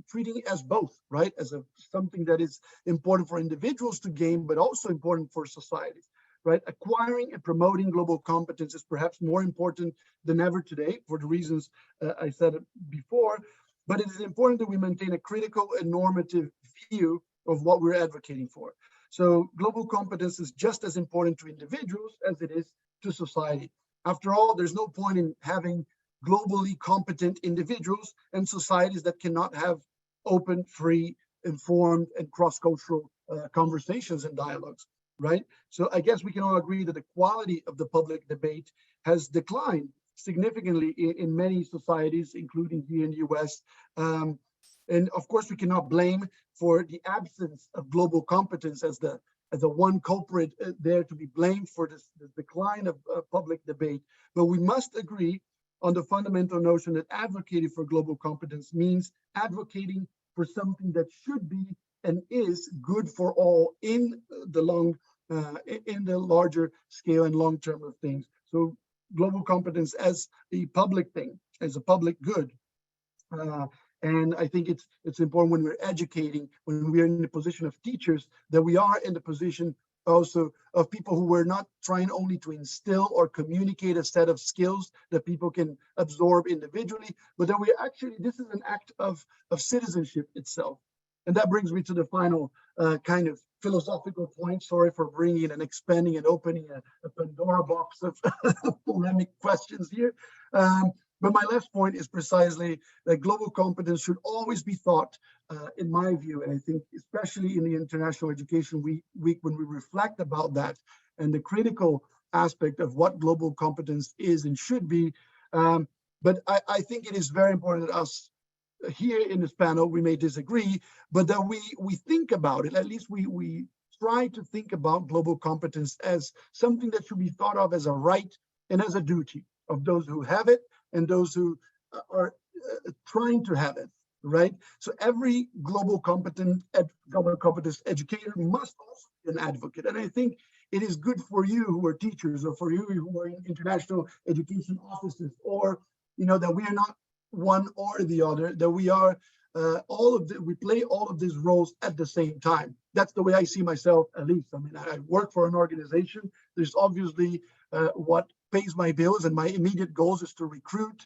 [SPEAKER 3] treating it as both, right? As something that is important for individuals to gain, but also important for societies. Right? Acquiring and promoting global competence is perhaps more important than ever today for the reasons I said before, but it is important that we maintain a critical and normative view of what we're advocating for. So global competence is just as important to individuals as it is to society. After all, there's no point in having globally competent individuals and societies that cannot have open, free, informed, and cross-cultural conversations and dialogues. Right? So I guess we can all agree that the quality of the public debate has declined significantly in many societies, including here in the US. And of course, we cannot blame for the absence of global competence as the one culprit there to be blamed for this decline of public debate. But we must agree on the fundamental notion that advocating for global competence means advocating for something that should be and is good for all in the larger scale and long term of things. So global competence as a public thing, as a public good. And I think it's important when we're educating, when we're in the position of teachers, that we are in the position also of people who were not trying only to instill or communicate a set of skills that people can absorb individually, but that we actually, this is an act of citizenship itself. And that brings me to the final kind of philosophical point. Sorry for bringing and expanding and opening a Pandora box of polemic questions here. But my last point is precisely that global competence should always be thought, in my view, and I think especially in the International Education Week when we reflect about that and the critical aspect of what global competence is and should be. But I think it is very important that us here in this panel, we may disagree, but that we think about it, at least we try to think about global competence as something that should be thought of as a right and as a duty of those who have it and those who are trying to have it, right? So every global competence educator must also be an advocate. And I think it is good for you who are teachers, or for you who are in international education offices, or, that we are not one or the other, that we are we play all of these roles at the same time. That's the way I see myself, at least. I mean, I work for an organization. There's obviously what pays my bills, and my immediate goals is to recruit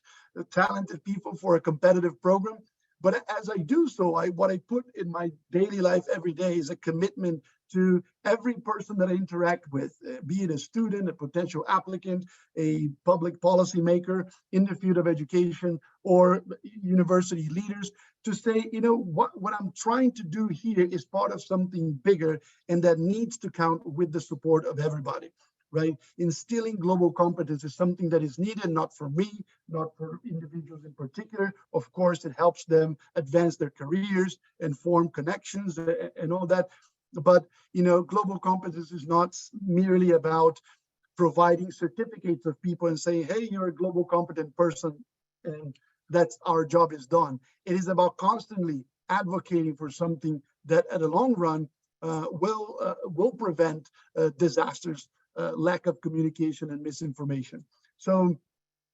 [SPEAKER 3] talented people for a competitive program. But as I do so, what I put in my daily life every day is a commitment to every person that I interact with, be it a student, a potential applicant, a public policy maker in the field of education, or university leaders, to say, what I'm trying to do here is part of something bigger, and that needs to count with the support of everybody, right? Instilling global competence is something that is needed, not for me, not for individuals in particular. Of course, it helps them advance their careers and form connections and all that. But, global competence is not merely about providing certificates of people and saying, hey, you're a global competent person, and that's our job is done. It is about constantly advocating for something that at a long run will prevent disasters, lack of communication, and misinformation. So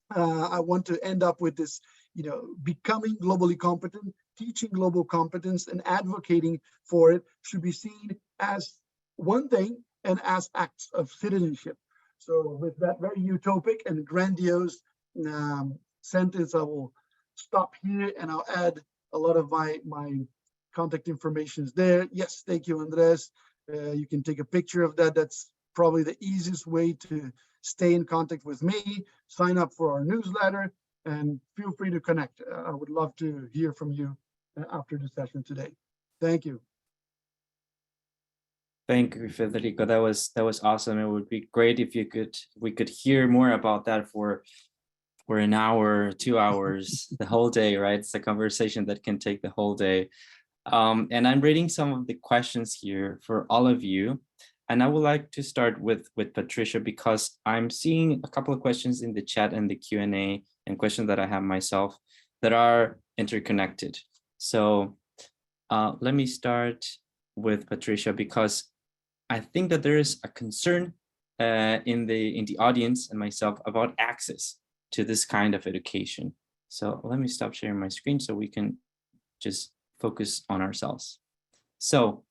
[SPEAKER 3] I want to end up with this, becoming globally competent, teaching global competence, and advocating for it should be seen as one thing and as acts of citizenship. So with that very utopic and grandiose sentence, I will stop here, and I'll add a lot of my contact information is there. Yes, thank you, Andrés. You can take a picture of that. That's probably the easiest way to stay in contact with me. Sign up for our newsletter, and feel free to connect. I would love to hear from you after the session today. Thank you.
[SPEAKER 1] Thank you, Federico. That was awesome. It would be great if we could hear more about that for an hour, 2 hours, the whole day, right? It's a conversation that can take the whole day. And I'm reading some of the questions here for all of you. And I would like to start with Patricia, because I'm seeing a couple of questions in the chat and the Q&A, and questions that I have myself that are interconnected. So let me start with Patricia, because I think that there is a concern in the audience and myself about access to this kind of education. So let me stop sharing my screen so we can just focus on ourselves. So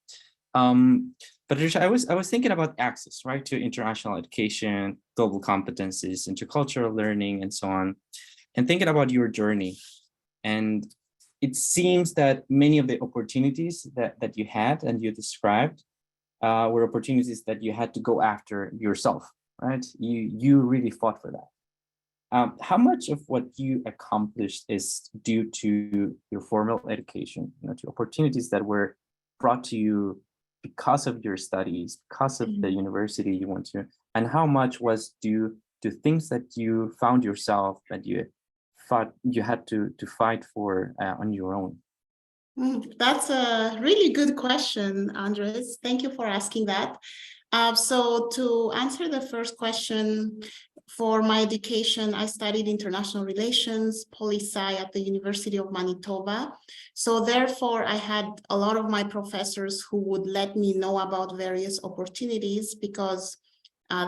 [SPEAKER 1] Patricia, I was thinking about access, right, to international education, global competencies, intercultural learning, and so on, and thinking about your journey. And it seems that many of the opportunities that you had and you described were opportunities that you had to go after yourself, right? You really fought for that. How much of what you accomplished is due to your formal education, to opportunities that were brought to you because of your studies, because of the university you went to, and how much was due to things that you found yourself, that you thought you had to fight for on your own?
[SPEAKER 2] That's a really good question, Andres. Thank you for asking that. So to answer the first question, for my education, I studied international relations, poli-sci at the University of Manitoba. So therefore, I had a lot of my professors who would let me know about various opportunities, because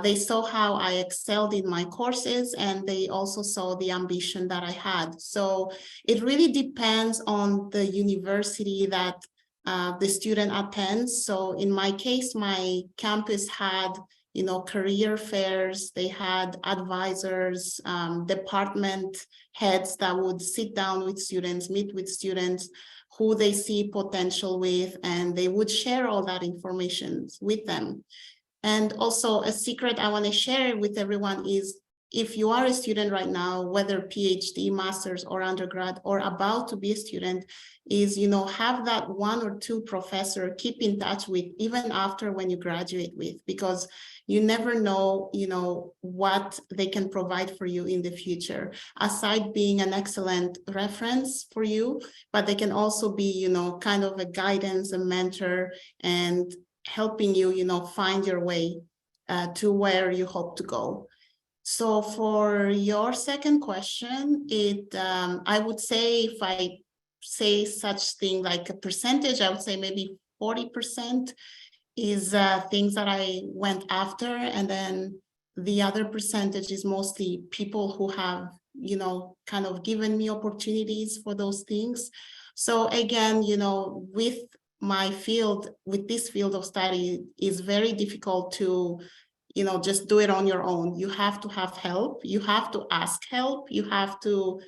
[SPEAKER 2] they saw how I excelled in my courses, and they also saw the ambition that I had. So it really depends on the university that the student attends. So in my case, my campus had, career fairs, they had advisors, department heads that would sit down with students, meet with students who they see potential with, and they would share all that information with them. And also a secret I want to share with everyone is, if you are a student right now, whether PhD, master's, or undergrad, or about to be a student, is, have that 1 or 2 professor keep in touch with, even after when you graduate with, because you never know, what they can provide for you in the future, aside being an excellent reference for you, but they can also be, kind of a guidance, a mentor, and helping you, find your way to where you hope to go. So for your second question, I would say, if I say such thing like a percentage, I would say maybe 40% is things that I went after, and then the other percentage is mostly people who have, kind of given me opportunities for those things. So again, with my field, with this field of study, is very difficult to, just do it on your own. You have to have help. You have to ask help. You have to,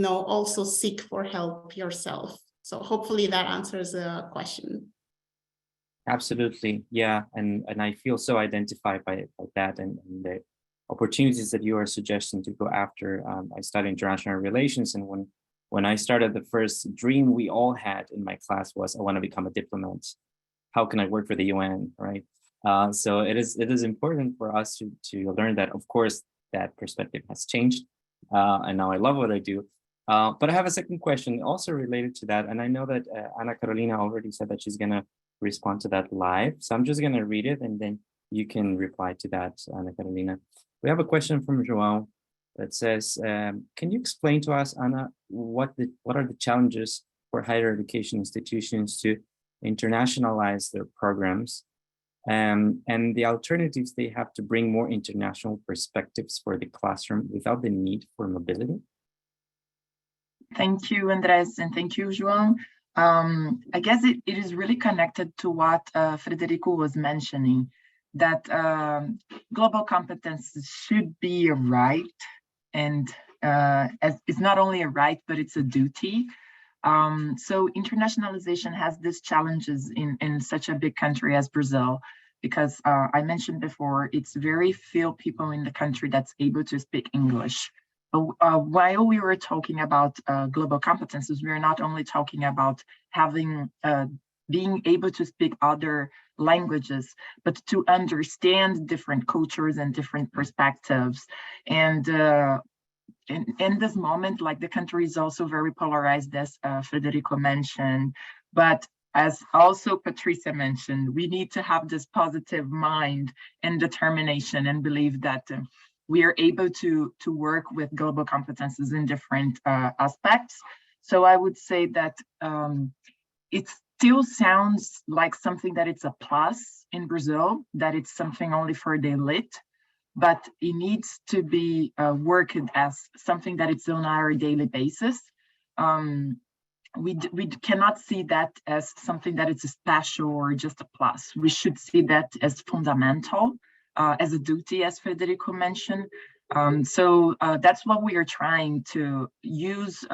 [SPEAKER 2] also seek for help yourself. So hopefully that answers the question.
[SPEAKER 1] Absolutely, yeah, and I feel so identified by that and the opportunities that you are suggesting to go after. I studied international relations, and when I started, the first dream we all had in my class was, I want to become a diplomat. How can I work for the UN, right? So it is important for us to learn that. Of course, that perspective has changed, and now I love what I do. But I have a second question also related to that, and I know that Ana Carolina already said that she's gonna respond to that live. So I'm just going to read it and then you can reply to that, Ana Carolina. We have a question from João that says, can you explain to us, Ana, what are the challenges for higher education institutions to internationalize their programs and the alternatives they have to bring more international perspectives for the classroom without the need for mobility?
[SPEAKER 4] Thank you, Andrés, and thank you, João. I guess it is really connected to what Frederico was mentioning, that global competences should be a right, and it's not only a right, but it's a duty. So internationalization has these challenges in such a big country as Brazil, because I mentioned before, it's very few people in the country that's able to speak English. While we were talking about global competences, we're not only talking about having being able to speak other languages, but to understand different cultures and different perspectives. And in this moment, like, the country is also very polarized, as Frederico mentioned, but as also Patricia mentioned, we need to have this positive mind and determination and believe that we are able to work with global competences in different aspects. So I would say that it still sounds like something that it's a plus in Brazil, that it's something only for the elite, but it needs to be worked as something that it's on our daily basis. We cannot see that as something that it's a special or just a plus. We should see that as fundamental, as a duty, as Frederico mentioned. So that's what we are trying to use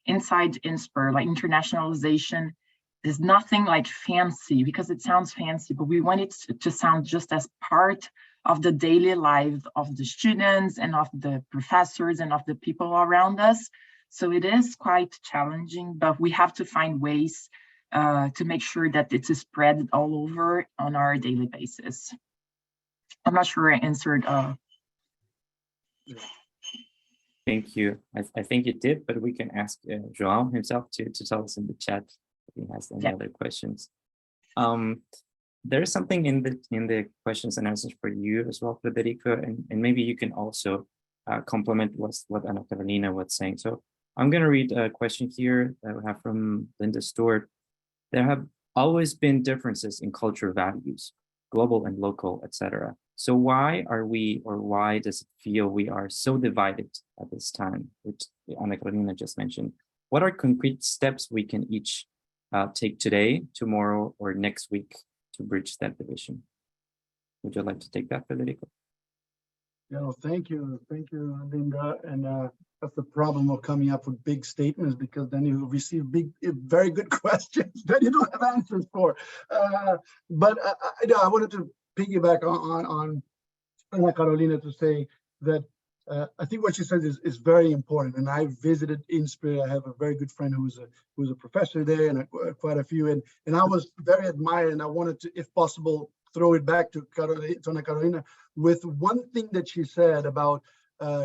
[SPEAKER 4] inside Insper. Like, internationalization is nothing like fancy, because it sounds fancy, but we want it to sound just as part of the daily life of the students and of the professors and of the people around us. So it is quite challenging, but we have to find ways to make sure that it's spread all over on our daily basis. I'm not sure I answered.
[SPEAKER 1] Thank you. I think you did, but we can ask João himself to tell us in the chat if he has any other questions. There's something in the questions and answers for you as well, Frederico, and maybe you can also complement what Ana Carolina was saying. So I'm going to read a question here that we have from Linda Stewart. There have always been differences in culture values, global and local, etc. So why are we, or why does it feel we are so divided at this time, which Ana Carolina just mentioned? What are concrete steps we can each take today, tomorrow, or next week to bridge that division? Would you like to take that, Federico?
[SPEAKER 3] Yeah, well, thank you, Linda. And that's the problem of coming up with big statements, because then you receive very good questions that you don't have answers for. But I wanted to piggyback on Ana Carolina to say that I think what she said is very important. And I visited Insper. I have a very good friend who's a professor there, and quite a few. And I was very admired, and I wanted to, if possible, throw it back to Ana Carolina with one thing that she said about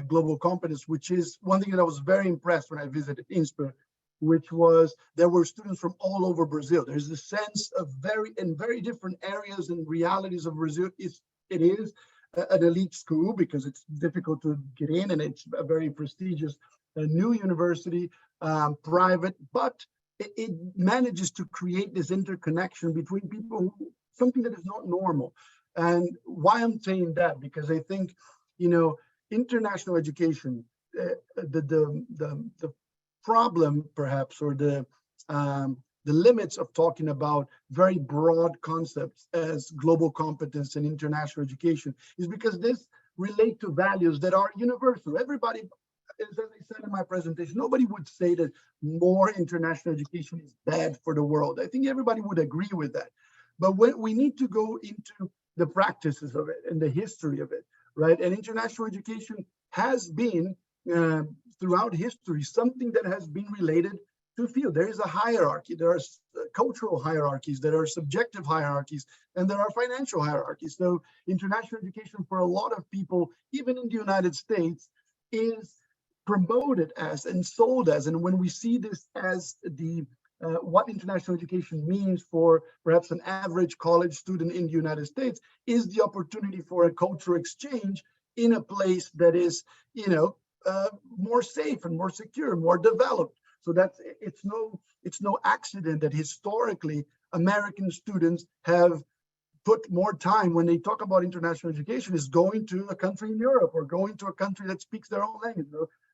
[SPEAKER 3] global competence, which is one thing that I was very impressed when I visited Insper. which was there were students from all over Brazil. There's a sense of very different areas and realities of Brazil. It is an elite school because it's difficult to get in, and it's a very prestigious new university, private, but it manages to create this interconnection between people, something that is not normal. And why I'm saying that, because I think, international education, the problem perhaps, or the limits of talking about very broad concepts as global competence and international education is because this relate to values that are universal. Everybody, as I said in my presentation, nobody would say that more international education is bad for the world. I think everybody would agree with that. But when we need to go into the practices of it and the history of it, right? And international education has been, throughout history, something that has been related to field. There is a hierarchy. There are cultural hierarchies, there are subjective hierarchies, and there are financial hierarchies. So international education for a lot of people, even in the United States, is promoted as and sold as, and when we see this as the what international education means for perhaps an average college student in the United States is the opportunity for a cultural exchange in a place that is, more safe and more secure, more developed. So it's no accident that historically American students have put more time when they talk about international education is going to a country in Europe or going to a country that speaks their own language.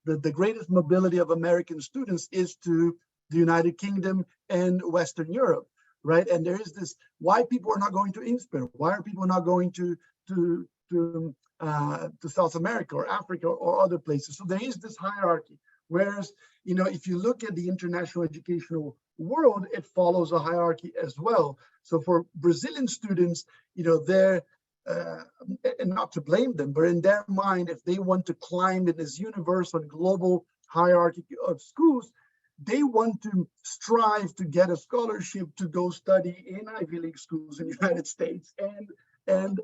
[SPEAKER 3] The greatest mobility of American students is to the United Kingdom and Western Europe, right? And there is this, why people are not going to Insper? Why are people not going to South America or Africa or other places? So there is this hierarchy. Whereas, if you look at the international educational world, it follows a hierarchy as well. So for Brazilian students, they're, and not to blame them, but in their mind, if they want to climb in this universal and global hierarchy of schools, they want to strive to get a scholarship to go study in Ivy League schools in the United States and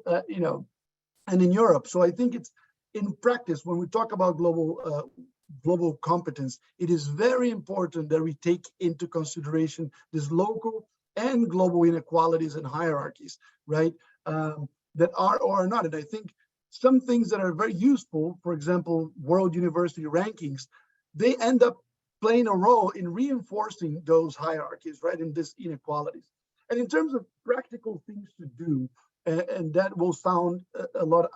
[SPEAKER 3] in Europe. So I think it's, in practice, when we talk about global competence, it is very important that we take into consideration this local and global inequalities and hierarchies, right? That are or are not. And I think some things that are very useful, for example, world university rankings, they end up playing a role in reinforcing those hierarchies, right, in this inequalities. And in terms of practical things to do, and that will sound a lot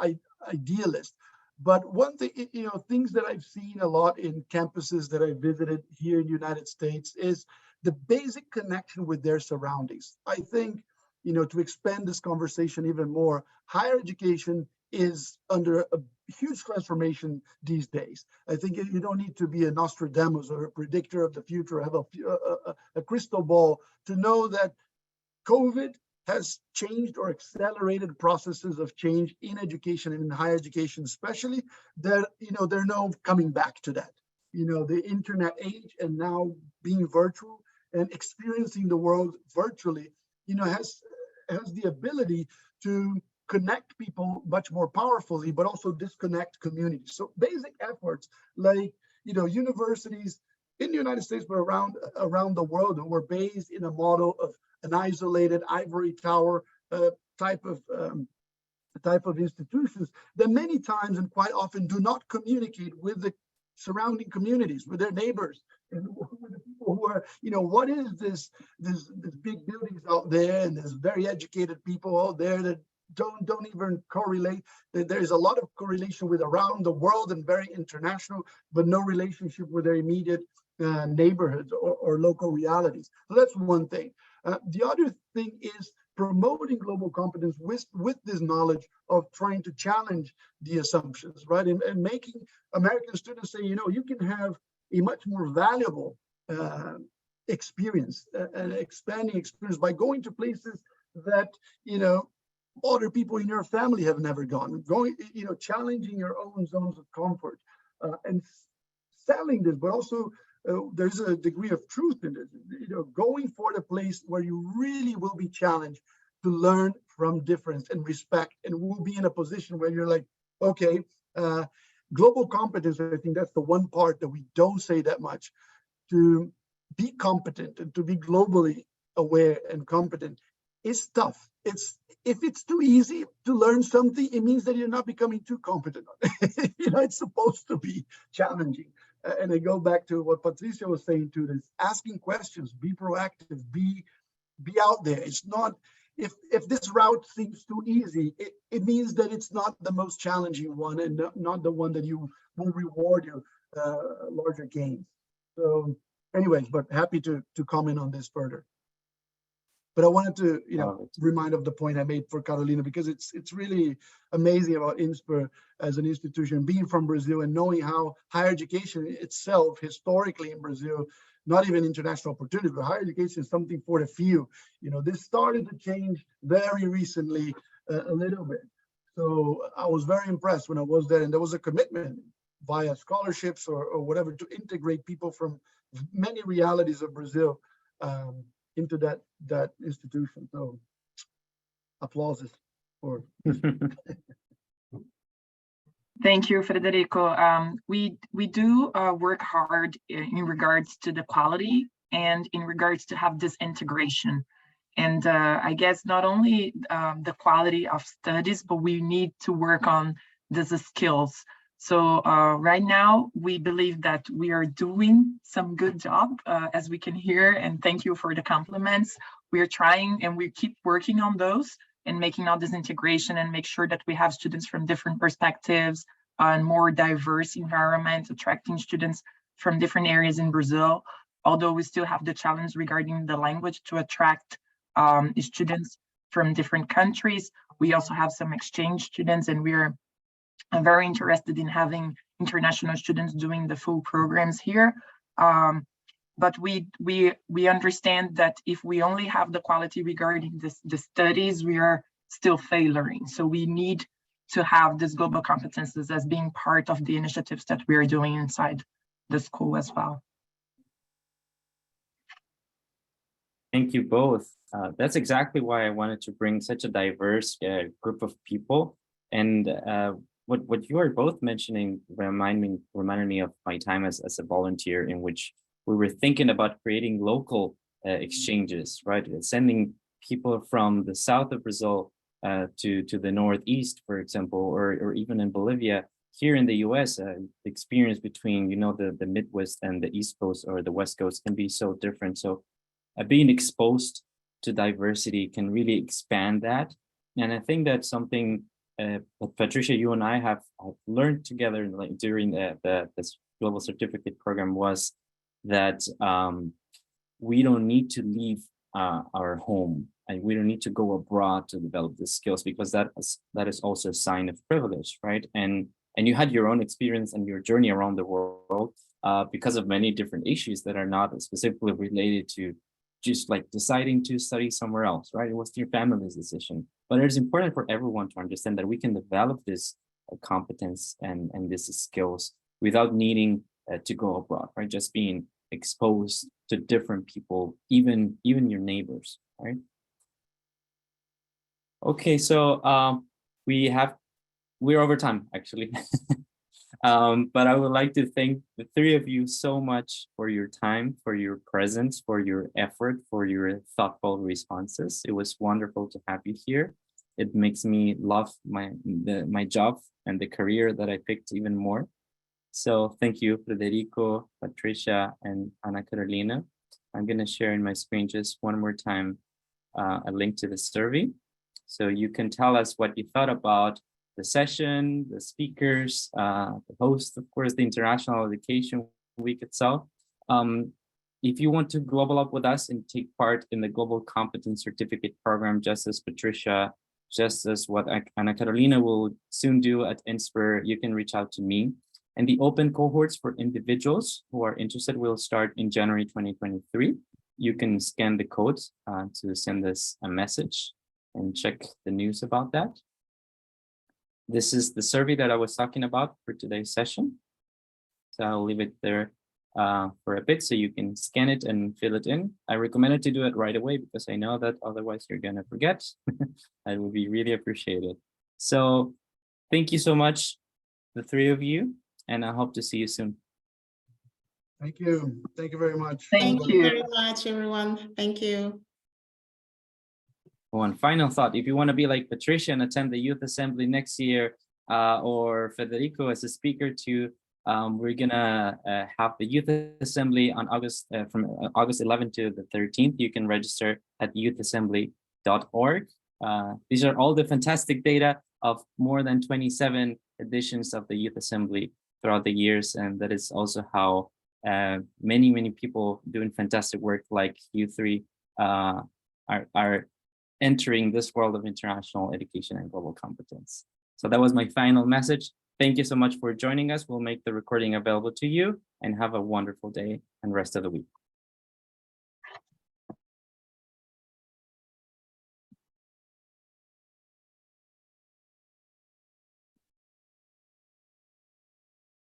[SPEAKER 3] idealist, but one thing, things that I've seen a lot in campuses that I visited here in the United States is the basic connection with their surroundings. I think, to expand this conversation even more, higher education is under a huge transformation these days. I think you don't need to be a Nostradamus or a predictor of the future, have a crystal ball to know that COVID has changed or accelerated processes of change in education and in higher education, especially. There, there's no coming back to that. The internet age and now being virtual and experiencing the world virtually, has the ability to connect people much more powerfully, but also disconnect communities. So basic efforts like, universities in the United States, but around the world, were based in a model of an isolated ivory tower type of institutions that many times and quite often do not communicate with the surrounding communities, with their neighbors, and with the people who are, what is this big buildings out there, and there's very educated people out there that don't even correlate. There's a lot of correlation with around the world and very international, but no relationship with their immediate neighborhoods or local realities. So that's one thing. The other thing is promoting global competence with this knowledge of trying to challenge the assumptions, right? And making American students say, you can have a much more valuable experience, an expanding experience by going to places that, other people in your family have never gone, challenging your own zones of comfort and selling this, but also there's a degree of truth in it, going for the place where you really will be challenged to learn from difference and respect, and will be in a position where you're like, okay, global competence, I think that's the one part that we don't say that much, to be competent and to be globally aware and competent is tough. If it's too easy to learn something, it means that you're not becoming too competent. It's supposed to be challenging. And I go back to what Patricia was saying too, this asking questions, be proactive, be out there. It's not, if this route seems too easy, it means that it's not the most challenging one and not the one that you will reward you larger gains. So anyways, but happy to comment on this further. But I wanted to, remind of the point I made for Carolina, because it's really amazing about Insper as an institution, being from Brazil and knowing how higher education itself, historically in Brazil, not even international opportunity, but higher education is something for the few. This started to change very recently a little bit. So I was very impressed when I was there, and there was a commitment via scholarships or whatever to integrate people from many realities of Brazil into that institution. So applauses for
[SPEAKER 4] Thank you, Frederico. We do work hard in regards to the quality and in regards to have this integration. And I guess not only the quality of studies, but we need to work on these skills. So right now, we believe that we are doing some good job, as we can hear, and thank you for the compliments. We are trying and we keep working on those and making all this integration and make sure that we have students from different perspectives and more diverse environments, attracting students from different areas in Brazil. Although we still have the challenge regarding the language to attract students from different countries. We also have some exchange students, and we are very interested in having international students doing the full programs here. But we understand that if we only have the quality regarding the studies, we are still failing. So we need to have these global competences as being part of the initiatives that we are doing inside the school as well.
[SPEAKER 1] Thank you both. That's exactly why I wanted to bring such a diverse group of people. And what you are both mentioning reminded me of my time as a volunteer, in which we were thinking about creating local exchanges, right? Sending people from the south of Brazil to the northeast, for example, or even in Bolivia. Here in the US, the experience between, the Midwest and the East Coast or the West Coast can be so different. So being exposed to diversity can really expand that. And I think that's something Patricia, you and I have learned together during this global certificate program, was that we don't need to leave our home, and we don't need to go abroad to develop the skills, because that is also a sign of privilege, right? And you had your own experience and your journey around the world because of many different issues that are not specifically related to just like deciding to study somewhere else, right? It was your family's decision. But it's important for everyone to understand that we can develop this competence and these skills without needing to go abroad, right? Just being exposed to different people, even your neighbors, right? Okay, so we're over time actually. But I would like to thank the three of you so much for your time, for your presence, for your effort, for your thoughtful responses. It was wonderful to have you here. It makes me love my job and the career that I picked even more. So thank you, Frederico, Patricia, and Ana Carolina. I'm going to share in my screen just one more time a link to the survey. So you can tell us what you thought about the session, the speakers, the host, of course, the International Education Week itself. If you want to global up with us and take part in the Global Competence Certificate Program, just as Patricia, just as what Ana Carolina will soon do at Insper, you can reach out to me. And the open cohorts for individuals who are interested will start in January 2023. You can scan the codes to send us a message and check the news about that. This is the survey that I was talking about for today's session. So I'll leave it there for a bit so you can scan it and fill it in. I recommend to do it right away because I know that otherwise you're going to forget. That would be really appreciated. So thank you so much, the three of you, and I hope to see you soon.
[SPEAKER 3] Thank you. Thank you very much.
[SPEAKER 4] Thank
[SPEAKER 2] Thank you
[SPEAKER 4] you.
[SPEAKER 2] very much, everyone. Thank you.
[SPEAKER 1] One final thought, if you want to be like Patricia and attend the Youth Assembly next year, or Federico as a speaker too, we're gonna have the Youth Assembly on from August 11th to the 13th. You can register at youthassembly.org. These are all the fantastic data of more than 27 editions of the Youth Assembly throughout the years, and that is also how many people doing fantastic work like you three are entering this world of international education and global competence. So that was my final message. Thank you so much for joining us. We'll make the recording available to you, and have a wonderful day and rest of the week.